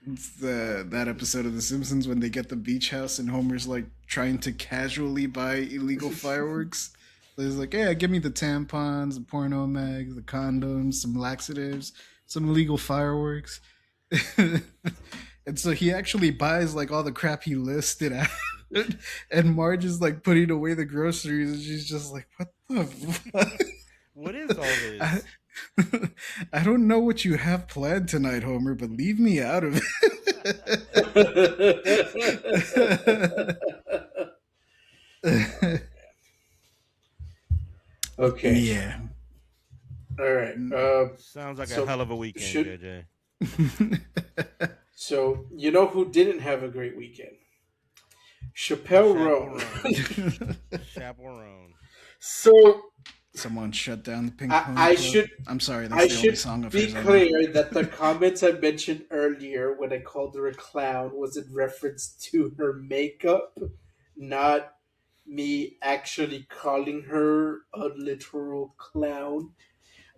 It's that episode of The Simpsons when they get the beach house and Homer's like trying to casually buy illegal fireworks. So he's like, "Yeah, give me the tampons, the porno mags, the condoms, some laxatives, some illegal fireworks." And so he actually buys like all the crap he listed out. And Marge is like putting away the groceries, and she's just like, "What the fuck?" What is all I, this? I don't know what you have planned tonight, Homer, but leave me out of it. Okay. Yeah. All right. Sounds like a So hell of a weekend, should JJ. so you know who didn't have a great weekend? Chappell Roan. Chappell Roan. So Someone shut down the Pink I, Pony I Club. should I'm sorry, that's I the only should song of be hers I know. clear that the comments I mentioned earlier when I called her a clown was in reference to her makeup, not me actually calling her a literal clown.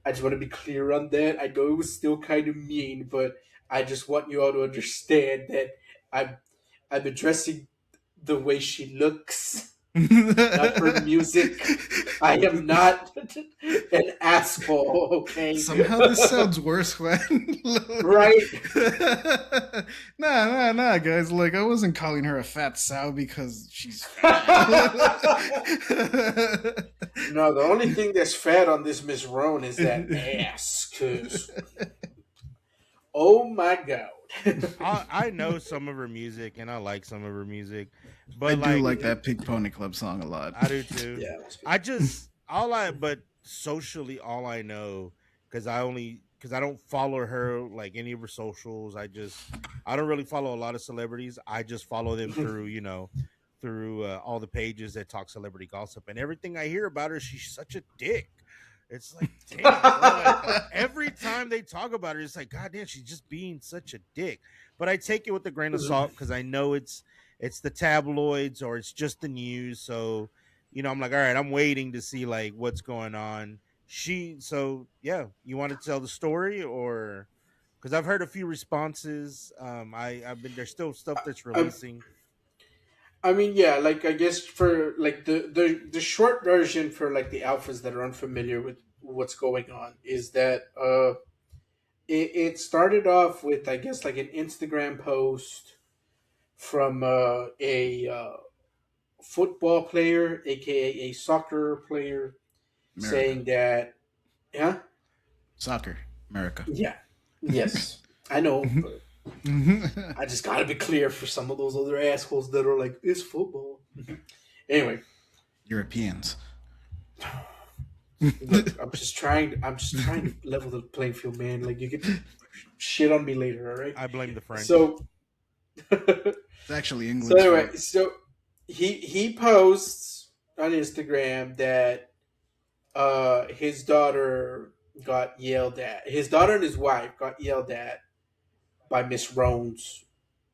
I just want to be clear on that. I know it was still kind of mean, but I just want you all to understand that I'm addressing the way she looks. Not for music. I am not an asshole, okay? Somehow this sounds worse when Right? nah, guys. Like, I wasn't calling her a fat sow because she's fat. No, the only thing that's fat on this Miss Roan is that ass. Cause oh my god. I know some of her music and I like some of her music, I but do like like that Pink Pony Club song a lot. I do too. Yeah. I just all I but socially all I know because I don't follow her like any of her socials. I don't really follow a lot of celebrities. I just follow them through through all the pages that talk celebrity gossip and everything I hear about her. She's such a dick. It's like damn, bro. Like every time they talk about her, it's like God damn, she's just being such a dick. But I take it with a grain of salt because I know it's the tabloids or it's just the news. So, I'm like, all right, I'm waiting to see like what's going on. So yeah, you want to tell the story or because I've heard a few responses. I've been there's still stuff that's I, releasing. I mean, yeah, like I guess for like the short version for like the alphas that are unfamiliar with what's going on is that it started off with I guess like an Instagram post from a football player, aka a soccer player, America. saying that, yeah, Soccer. America. yeah, yes, I know, but I just gotta be clear for some of those other assholes that are like, it's football. Anyway, Europeans. look, I'm just trying to level the playing field, man. Like you get shit on me later, all right? I blame the French. So, It's actually so England's fault. anyway, so he posts on Instagram that his daughter got yelled at. His daughter and his wife got yelled at by Miss Roan's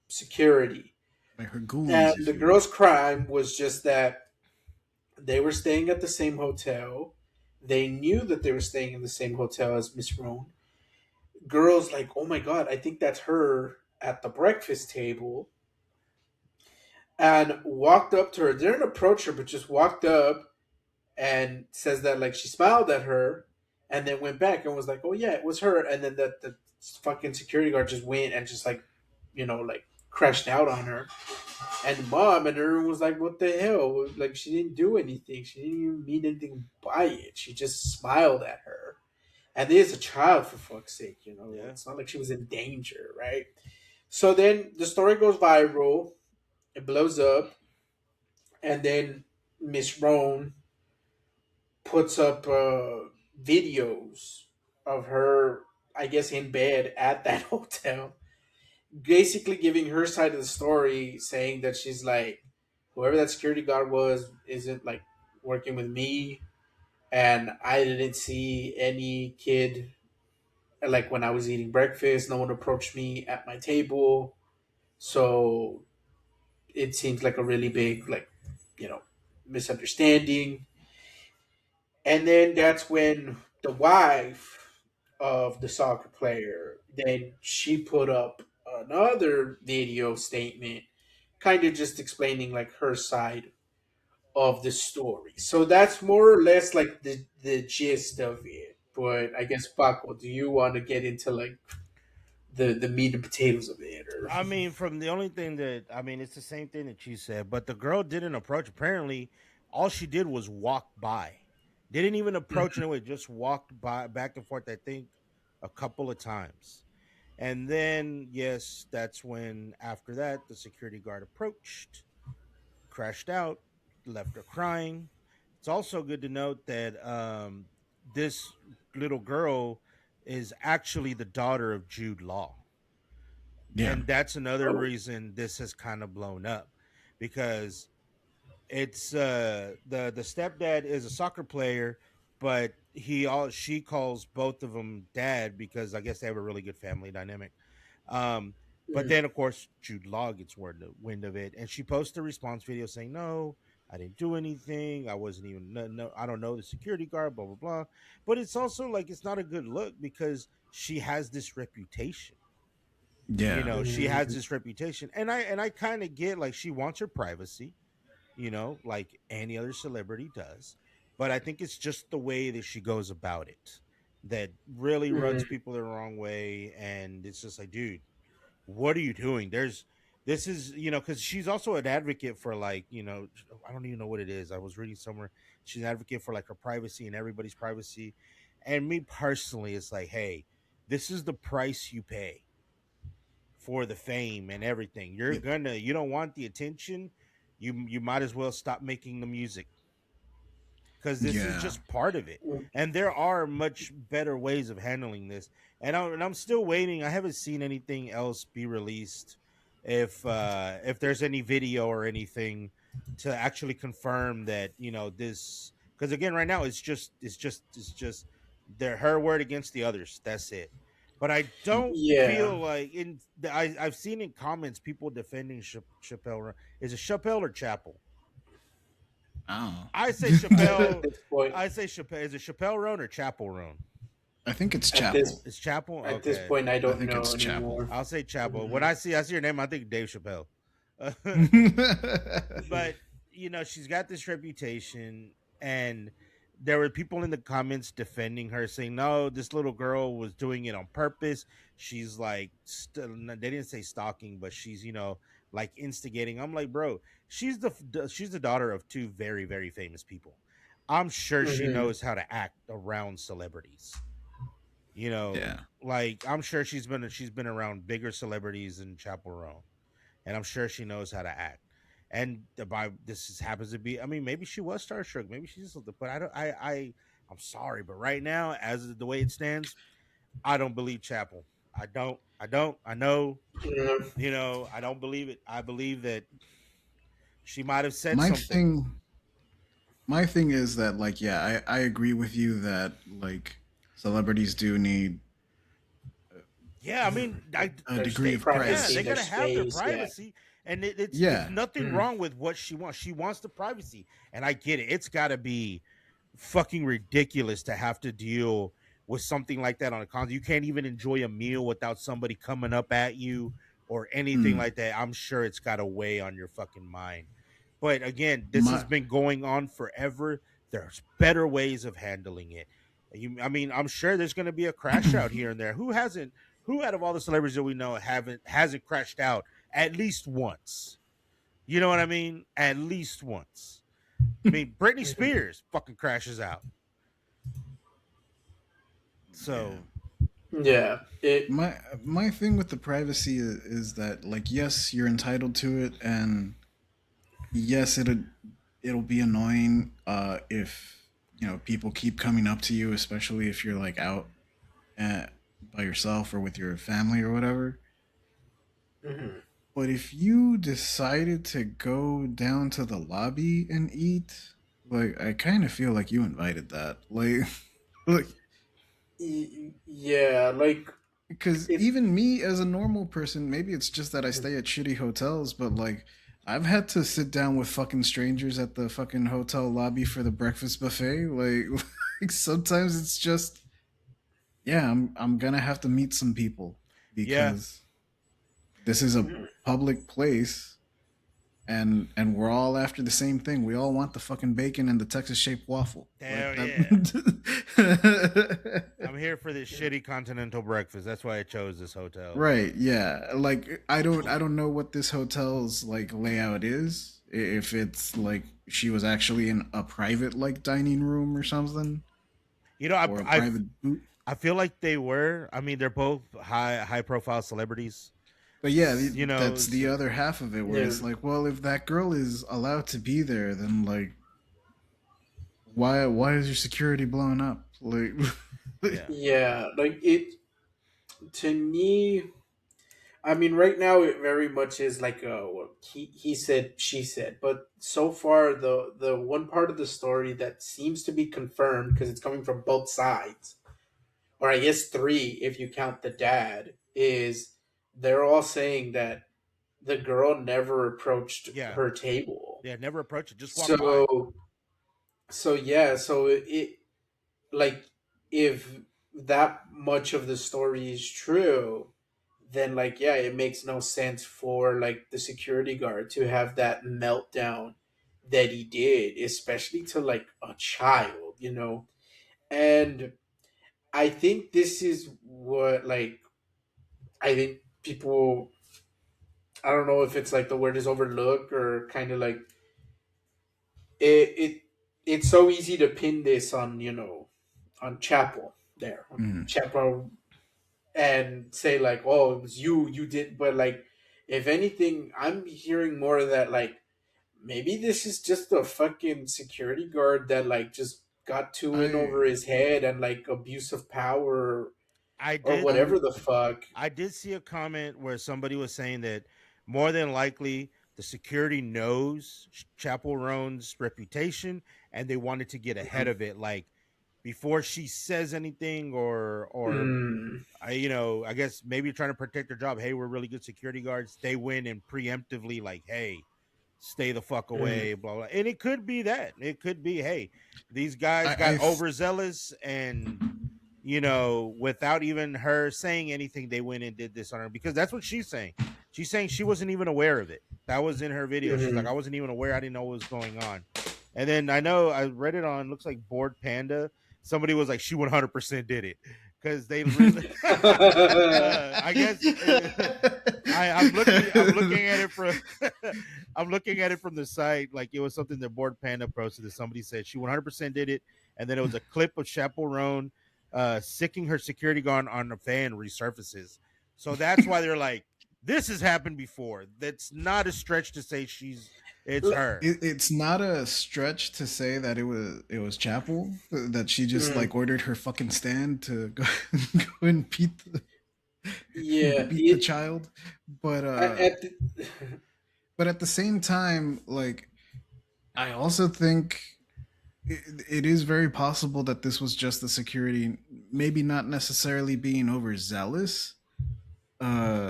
security. By her goons, And if the you will. girl's crime was just that they were staying at the same hotel. They knew that they were staying in the same hotel as Miss Roan. Girls like, oh my god, I think that's her at the breakfast table, and walked up to her. Didn't approach her, but just walked up and says that like she smiled at her, and then went back and was like, oh yeah, it was her. And then the fucking security guard just went and just like, like crashed out on her. And mom and everyone was like, "What the hell? Like she didn't do anything. She didn't even mean anything by it. She just smiled at her." And there's a child, for fuck's sake. Yeah. It's not like she was in danger, right? So then the story goes viral. It blows up, and then Miss Roan puts up videos of her, I guess, in bed at that hotel, basically giving her side of the story, saying that she's like, whoever that security guard was isn't like working with me, and I didn't see any kid like when I was eating breakfast. No one approached me at my table, so it seems like a really big you know misunderstanding. And then that's when the wife of the soccer player, then she put up another video statement, kind of just explaining like her side of the story. So that's more or less like the gist of it. But I guess Paco, do you want to get into like the meat and potatoes of it, or? I mean, from the only thing that it's the same thing that you said, but the girl didn't approach. Apparently, all she did was walk by. Didn't even approach in a way, just walked by back and forth. I think a couple of times, and then yes, that's when after that the security guard approached, crashed out, left her crying. It's also good to note that this little girl is actually the daughter of Jude Law, Yeah. and that's another Oh, reason this has kind of blown up because it's the stepdad is a soccer player, but she calls both of them dad because I guess they have a really good family dynamic. um but mm, then of course Jude Law gets wind of it, and she posts a response video saying, no, I didn't do anything, I wasn't even, no, I don't know the security guard, blah blah blah. But it's also like it's not a good look because she has this reputation. Yeah. She has mm, this reputation, and I kind of get like she wants her privacy. like any other celebrity does. But I think it's just the way that she goes about it that really rubs Mhm. people the wrong way. And it's just like, dude, what are you doing? This is, because she's also an advocate for, like, I don't even know what it is. I was reading somewhere she's an advocate for like her privacy and everybody's privacy. And me personally, it's like, hey, this is the price you pay for the fame and everything. Yeah. You don't want the attention, you might as well stop making the music, because this is Yeah. just part of it. And there are much better ways of handling this. And I'm still waiting. I haven't seen anything else be released. If there's any video or anything to actually confirm that, this, because again, right now it's just her word against the others. That's it. But I don't Yeah. feel like I've seen in comments people defending Chappelle. Is it Chappelle or Chapel? Oh. I say At Chappelle. this point, I say Chappelle. Is it Chappelle Roan or Chapel Roan? I think it's at this Chapel. It's Chapel. at this Okay, point, I I don't think know it's Chapel. anymore. I'll say Chapel. When Mhm. I see your name, I think Dave Chappelle. But she's got this reputation, and there were people in the comments defending her, saying, "No, this little girl was doing it on purpose. She's like, they didn't say stalking, but she's like instigating." I'm like, bro, she's the daughter of two very very famous people. I'm sure she Mhm. knows how to act around celebrities. Yeah. Like I'm sure she's been around bigger celebrities than Chappell Roan, and I'm sure she knows how to act. And by this happens to be, I mean, maybe she was starstruck, maybe she's, but I don't, I'm sorry, but right now, as the way it stands, I don't believe Chappell. I know, Mhm. I don't believe it. I believe that she might have said My something. thing my thing is that, like, yeah, I agree with you that, like, celebrities do need Yeah, I mean, a There's degree their of yeah, privacy, they privacy. their gotta have their space. Yeah. privacy, and it's Yeah. nothing Mhm. wrong with what she wants. She wants the privacy, and I get it. It's got to be fucking ridiculous to have to deal with something like that on a con. You can't even enjoy a meal without somebody coming up at you or anything Mm. like that. I'm sure it's got to weigh on your fucking mind. But again, this has My been going on forever. There's better ways of handling it. I mean, I'm sure there's going to be a crash out here and there. Who hasn't? Who out of all the celebrities that we know hasn't crashed out at least once? You know what I mean? At least once. I mean, Britney Mhm. Spears fucking crashes out. yeah. So Yeah. My thing with the privacy is that, like, yes, you're entitled to it, and yes, it'll be annoying if people keep coming up to you, especially if you're like out by yourself or with your family or whatever. Mhm. But if you decided to go down to the lobby and eat, like, I kind of feel like you invited that. Like, like, Yeah. Like because it. even me as a normal person, maybe it's just that I stay at shitty hotels, but like, I've had to sit down with fucking strangers at the fucking hotel lobby for the breakfast buffet. Like, like sometimes it's just, yeah, I'm gonna have to meet some people yeah, because this is a Mhm. public place, and we're all after the same thing. We all want the fucking bacon and the Texas shaped waffle. Like hell that. yeah. I'm here for this shitty continental breakfast. That's why I chose this hotel. Right, yeah. Like, I don't know what this hotel's like layout is. If it's like she was actually in a private like dining room or something, You know, I or a I private boot. I feel like they were. I mean, they're both high profile celebrities. But yeah, You know, that's the so, other half of it where Yeah. it's like, well, if that girl is allowed to be there, then like why is your security blowing up? Like yeah, Yeah. Like it. To me, I mean, right now it very much is like he said, she said. But so far, the one part of the story that seems to be confirmed because it's coming from both sides, or I guess three if you count the dad, is they're all saying that the girl never approached yeah, her table. yeah. Never approach it. Just walk by. So yeah, so it like if that much of the story is true, then like yeah, it makes no sense for like the security guard to have that meltdown that he did, especially to like a child, And I think this is what like I think people, I don't know if it's like the word is overlooked or kind of like it it's so easy to pin this on, on Chappell there, on Mm. Chappell, and say like, oh, it was you did, but like, if anything, I'm hearing more of that like maybe this is just a fucking security guard that like just got too in I over his head and like abuse of power I or did I whatever the fuck. I did see a comment where somebody was saying that more than likely the security knows Chappell Roan's reputation and they wanted to get ahead Mhm. of it, like before she says anything, or Mm, I guess maybe trying to protect their job. Hey, we're really good security guards. They win and preemptively like, hey, stay the fuck mm, away, blah blah. And it could be that. It could be, hey, these guys I got overzealous and without even her saying anything, they went and did this on her because that's what she's saying. She's saying she wasn't even aware of it. That was in her video. She's like, I mhm. wasn't even aware. I didn't know what was going on. And then I know I read it on looks like Board Panda. Somebody was like, she 100% did it because they really. I guess I'm looking at it from I'm looking at it from the site like it was something that Board Panda posted that somebody said she 100% did it, and then it was a clip of Chappell Roan sicking her security guard on a fan resurfaces. So that's why they're like, this has happened before. That's not a stretch to say it's her. it's not a stretch to say that it was Chapel that she just Mm, like ordered her fucking stand to go, go and yeah, beat the child, but at the, at the same time, like I also think it is very possible that this was just the security, maybe not necessarily being overzealous.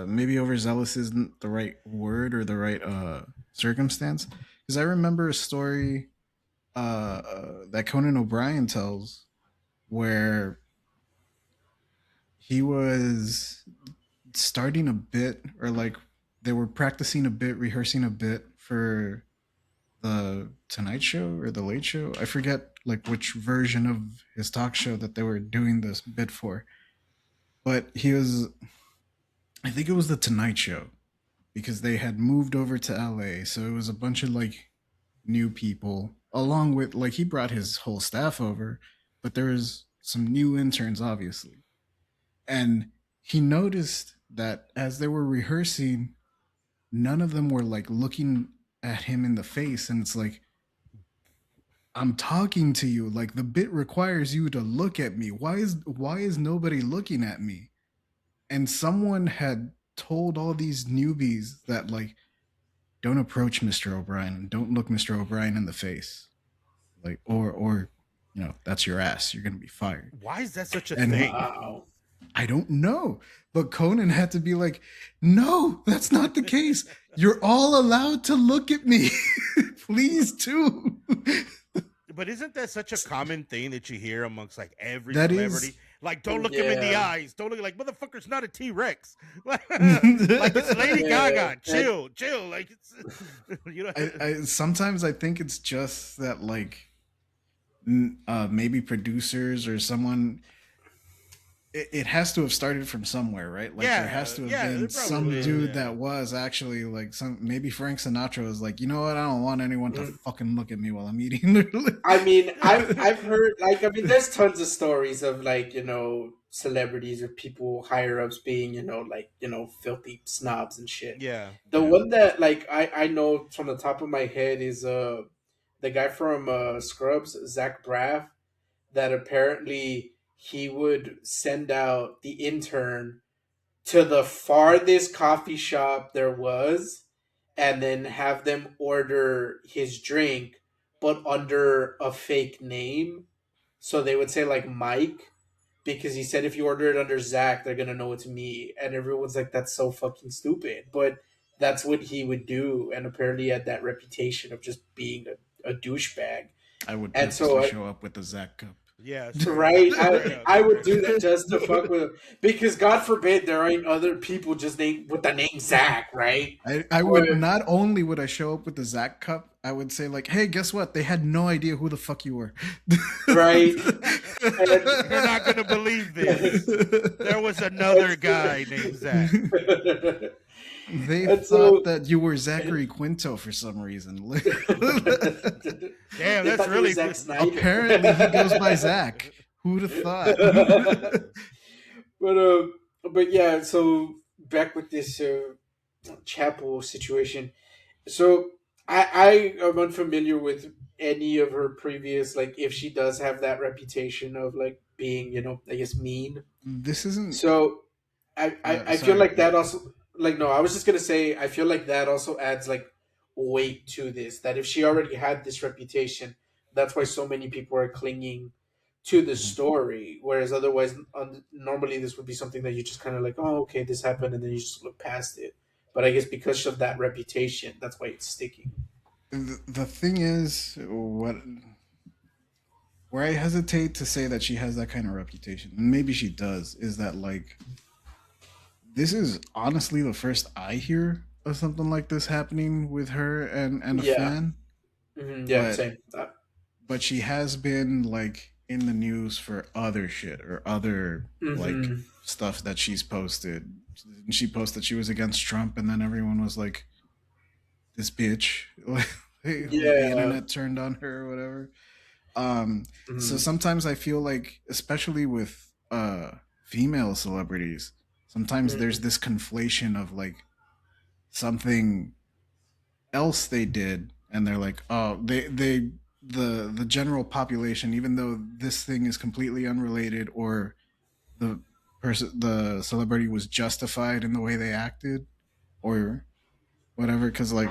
Maybe overzealous isn't the right word or the right circumstance, because I remember a story that Conan O'Brien tells where he was starting a bit, or like they were practicing a bit, rehearsing a bit for the Tonight Show or the Late Show. I forget like which version of his talk show that they were doing this bit for, but he was, I think it was the Tonight Show, because they had moved over to LA, so it was a bunch of like new people, along with like he brought his whole staff over, but there was some new interns obviously. And he noticed that as they were rehearsing, none of them were like looking at him in the face, and it's like, I'm talking to you, like the bit requires you to look at me. Why is nobody looking at me? And someone had told all these newbies that like, don't approach Mr. O'Brien and don't look Mr. O'Brien in the face. Like, or that's your ass. You're gonna be fired. Why is that such a And thing? wow. I don't know. But Conan had to be like, no, that's not the case. You're all allowed to look at me. Please too. But isn't that such a common thing that you hear amongst like every That celebrity? is Like, don't look him in the Yeah, eyes. Don't look like motherfucker's not a T Rex. like it's Lady yeah, Gaga. Chill, chill. Like it's you know. I sometimes I think it's just that like maybe producers or someone, it has to have started from somewhere, right? Like there has Yeah, to have yeah. They been probably some did. dude mhm, that Yeah. was actually like some, maybe Frank Sinatra was like, you know what? I don't want anyone to mhm. fucking look at me while I'm eating. I mean, I've heard like, I mean, there's tons of stories of like, celebrities or people higher ups being, like, filthy snobs and shit. Yeah. The Yeah. one that like I know from the top of my head is the guy from Scrubs, Zach Braff, that apparently he would send out the intern to the farthest coffee shop there was and then have them order his drink but under a fake name. So they would say like Mike, because he said if you order it under Zach, they're gonna know it's me. And everyone's like, that's so fucking stupid. But that's what he would do, and apparently he had that reputation of just being a douchebag. I would And so purposely show up with the Zach cup. Yeah, straight up, Right? straight up, I would straight do up. that just to fuck with him. Because God forbid there ain't other people just named with the name Zach, right? I Or would not only would I show up with the Zach cup, I would say like, "Hey, guess what? They had no idea who the fuck you were." right? And You're not gonna believe this. There was another guy named Zach. They and thought so that you were Zachary Quinto for some reason. Damn, they that's thought you were really Zack Snyder. Apparently, he goes by Zach. Who'd have thought? but uh, but yeah. So back with this Chapel situation. So I am unfamiliar with any of her previous, like, if she does have that reputation of like being, I guess mean. This isn't. So I feel Sorry. like that also, like, no, I was just gonna say I feel like that also adds like weight to this. That if she already had this reputation, that's why so many people are clinging to the story. Whereas otherwise, normally this would be something that you just kind of like, oh, okay, this happened, and then you just look past it. But I guess because of that reputation, that's why it's sticking. The thing is, where I hesitate to say that she has that kind of reputation, and maybe she does, is that like this is honestly the first I hear of something like this happening with her and a Yeah. fan. Yeah. But Same. but she has been like in the news for other shit or other like Mm-hmm. stuff that she's posted. She posted she was against Trump, and then everyone was like, "This bitch," like the Yeah. internet turned on her or whatever. So Mm-hmm. sometimes I feel like, especially with female celebrities, sometimes there's this conflation of like something else they did, and they're like, oh, the general population, even though this thing is completely unrelated, or the the celebrity was justified in the way they acted or whatever, because like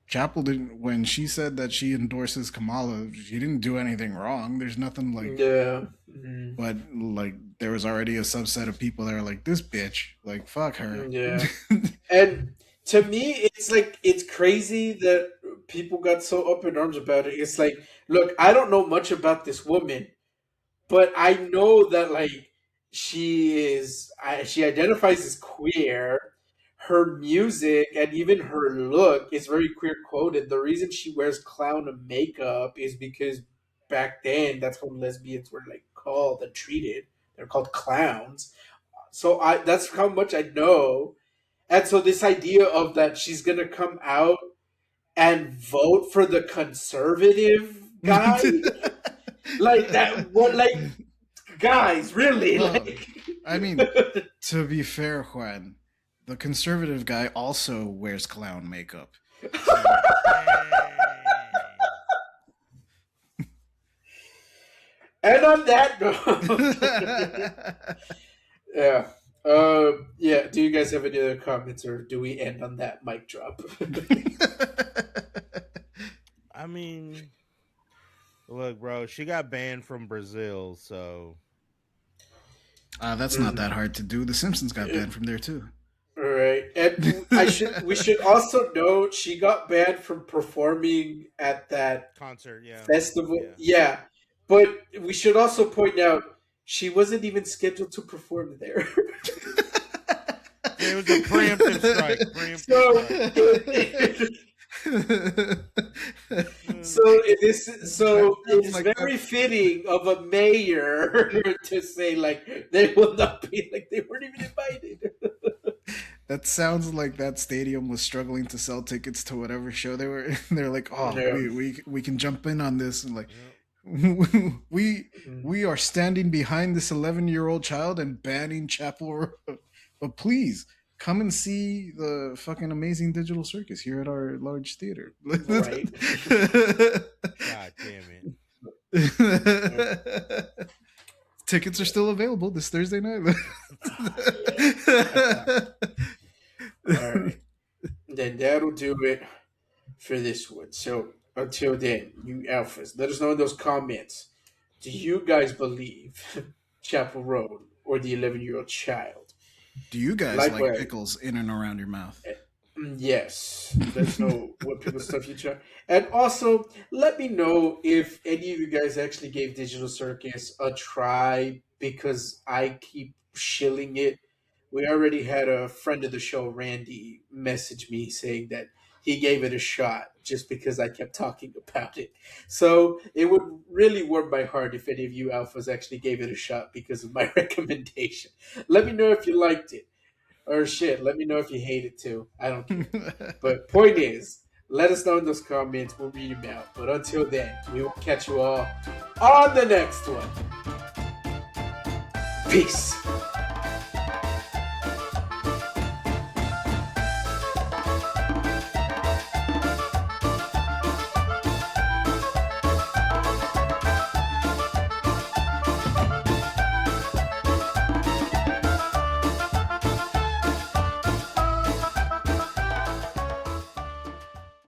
Chappell didn't, when she said that she endorses Kamala, she didn't do anything wrong. There's nothing like, Yeah. Mm-hmm. but like there was already a subset of people that are like, this bitch, like fuck her. Yeah. And to me, it's like it's crazy that people got so up in arms about it. It's like, look, I don't know much about this woman, but I know that like she identifies as queer. Her music and even her look is very queer coded. The reason she wears clown makeup is because back then that's how lesbians were like called and treated. They're called clowns. So I that's how much I know. And so this idea of that she's gonna come out and vote for the conservative guy, like that, what, like, guys, really, Well, like, I mean, to be fair, Juan, the conservative guy also wears clown makeup. So and on that note, yeah, yeah. Do you guys have any other comments, or do we end on that mic drop? I mean, look, bro, she got banned from Brazil, so that's not that hard to do. The Simpsons got banned from there too. All right, and we should also note she got banned from performing at that concert, yeah, festival. yeah. Yeah, but we should also point out she wasn't even scheduled to perform there. Yeah, it was a preemptive strike. Preemptive so strike. so it is so Sounds it's like very fitting of a mayor to say like they will not be, like they weren't even invited. that sounds like that stadium was struggling to sell tickets to whatever show they were. They're like, oh, Yeah. we can jump in on this, and like, Yep. we are standing behind this 11-year-old child and banning Chappell Roan. But please come and see the fucking amazing digital circus here at our large theater. Right. God damn Tickets are still available this Thursday night. All right. Then that'll do it for this one. So until then, you alphas, let us know in those comments. Do you guys believe Chappell Roan or the 11-year-old child? Do you guys like Likewise, pickles in and around your mouth? Yes, let us know what pickle stuff you try, and also let me know if any of you guys actually gave Digital Circus a try because I keep shilling it. We already had a friend of the show, Randy, message me saying that he gave it a shot just because I kept talking about it. So it would really warm my heart if any of you alphas actually gave it a shot because of my recommendation. Let me know if you liked it. Or shit, let me know if you hate it too. I don't care. But point is, let us know in those comments. We'll read them out. But until then, we will catch you all on the next one. Peace.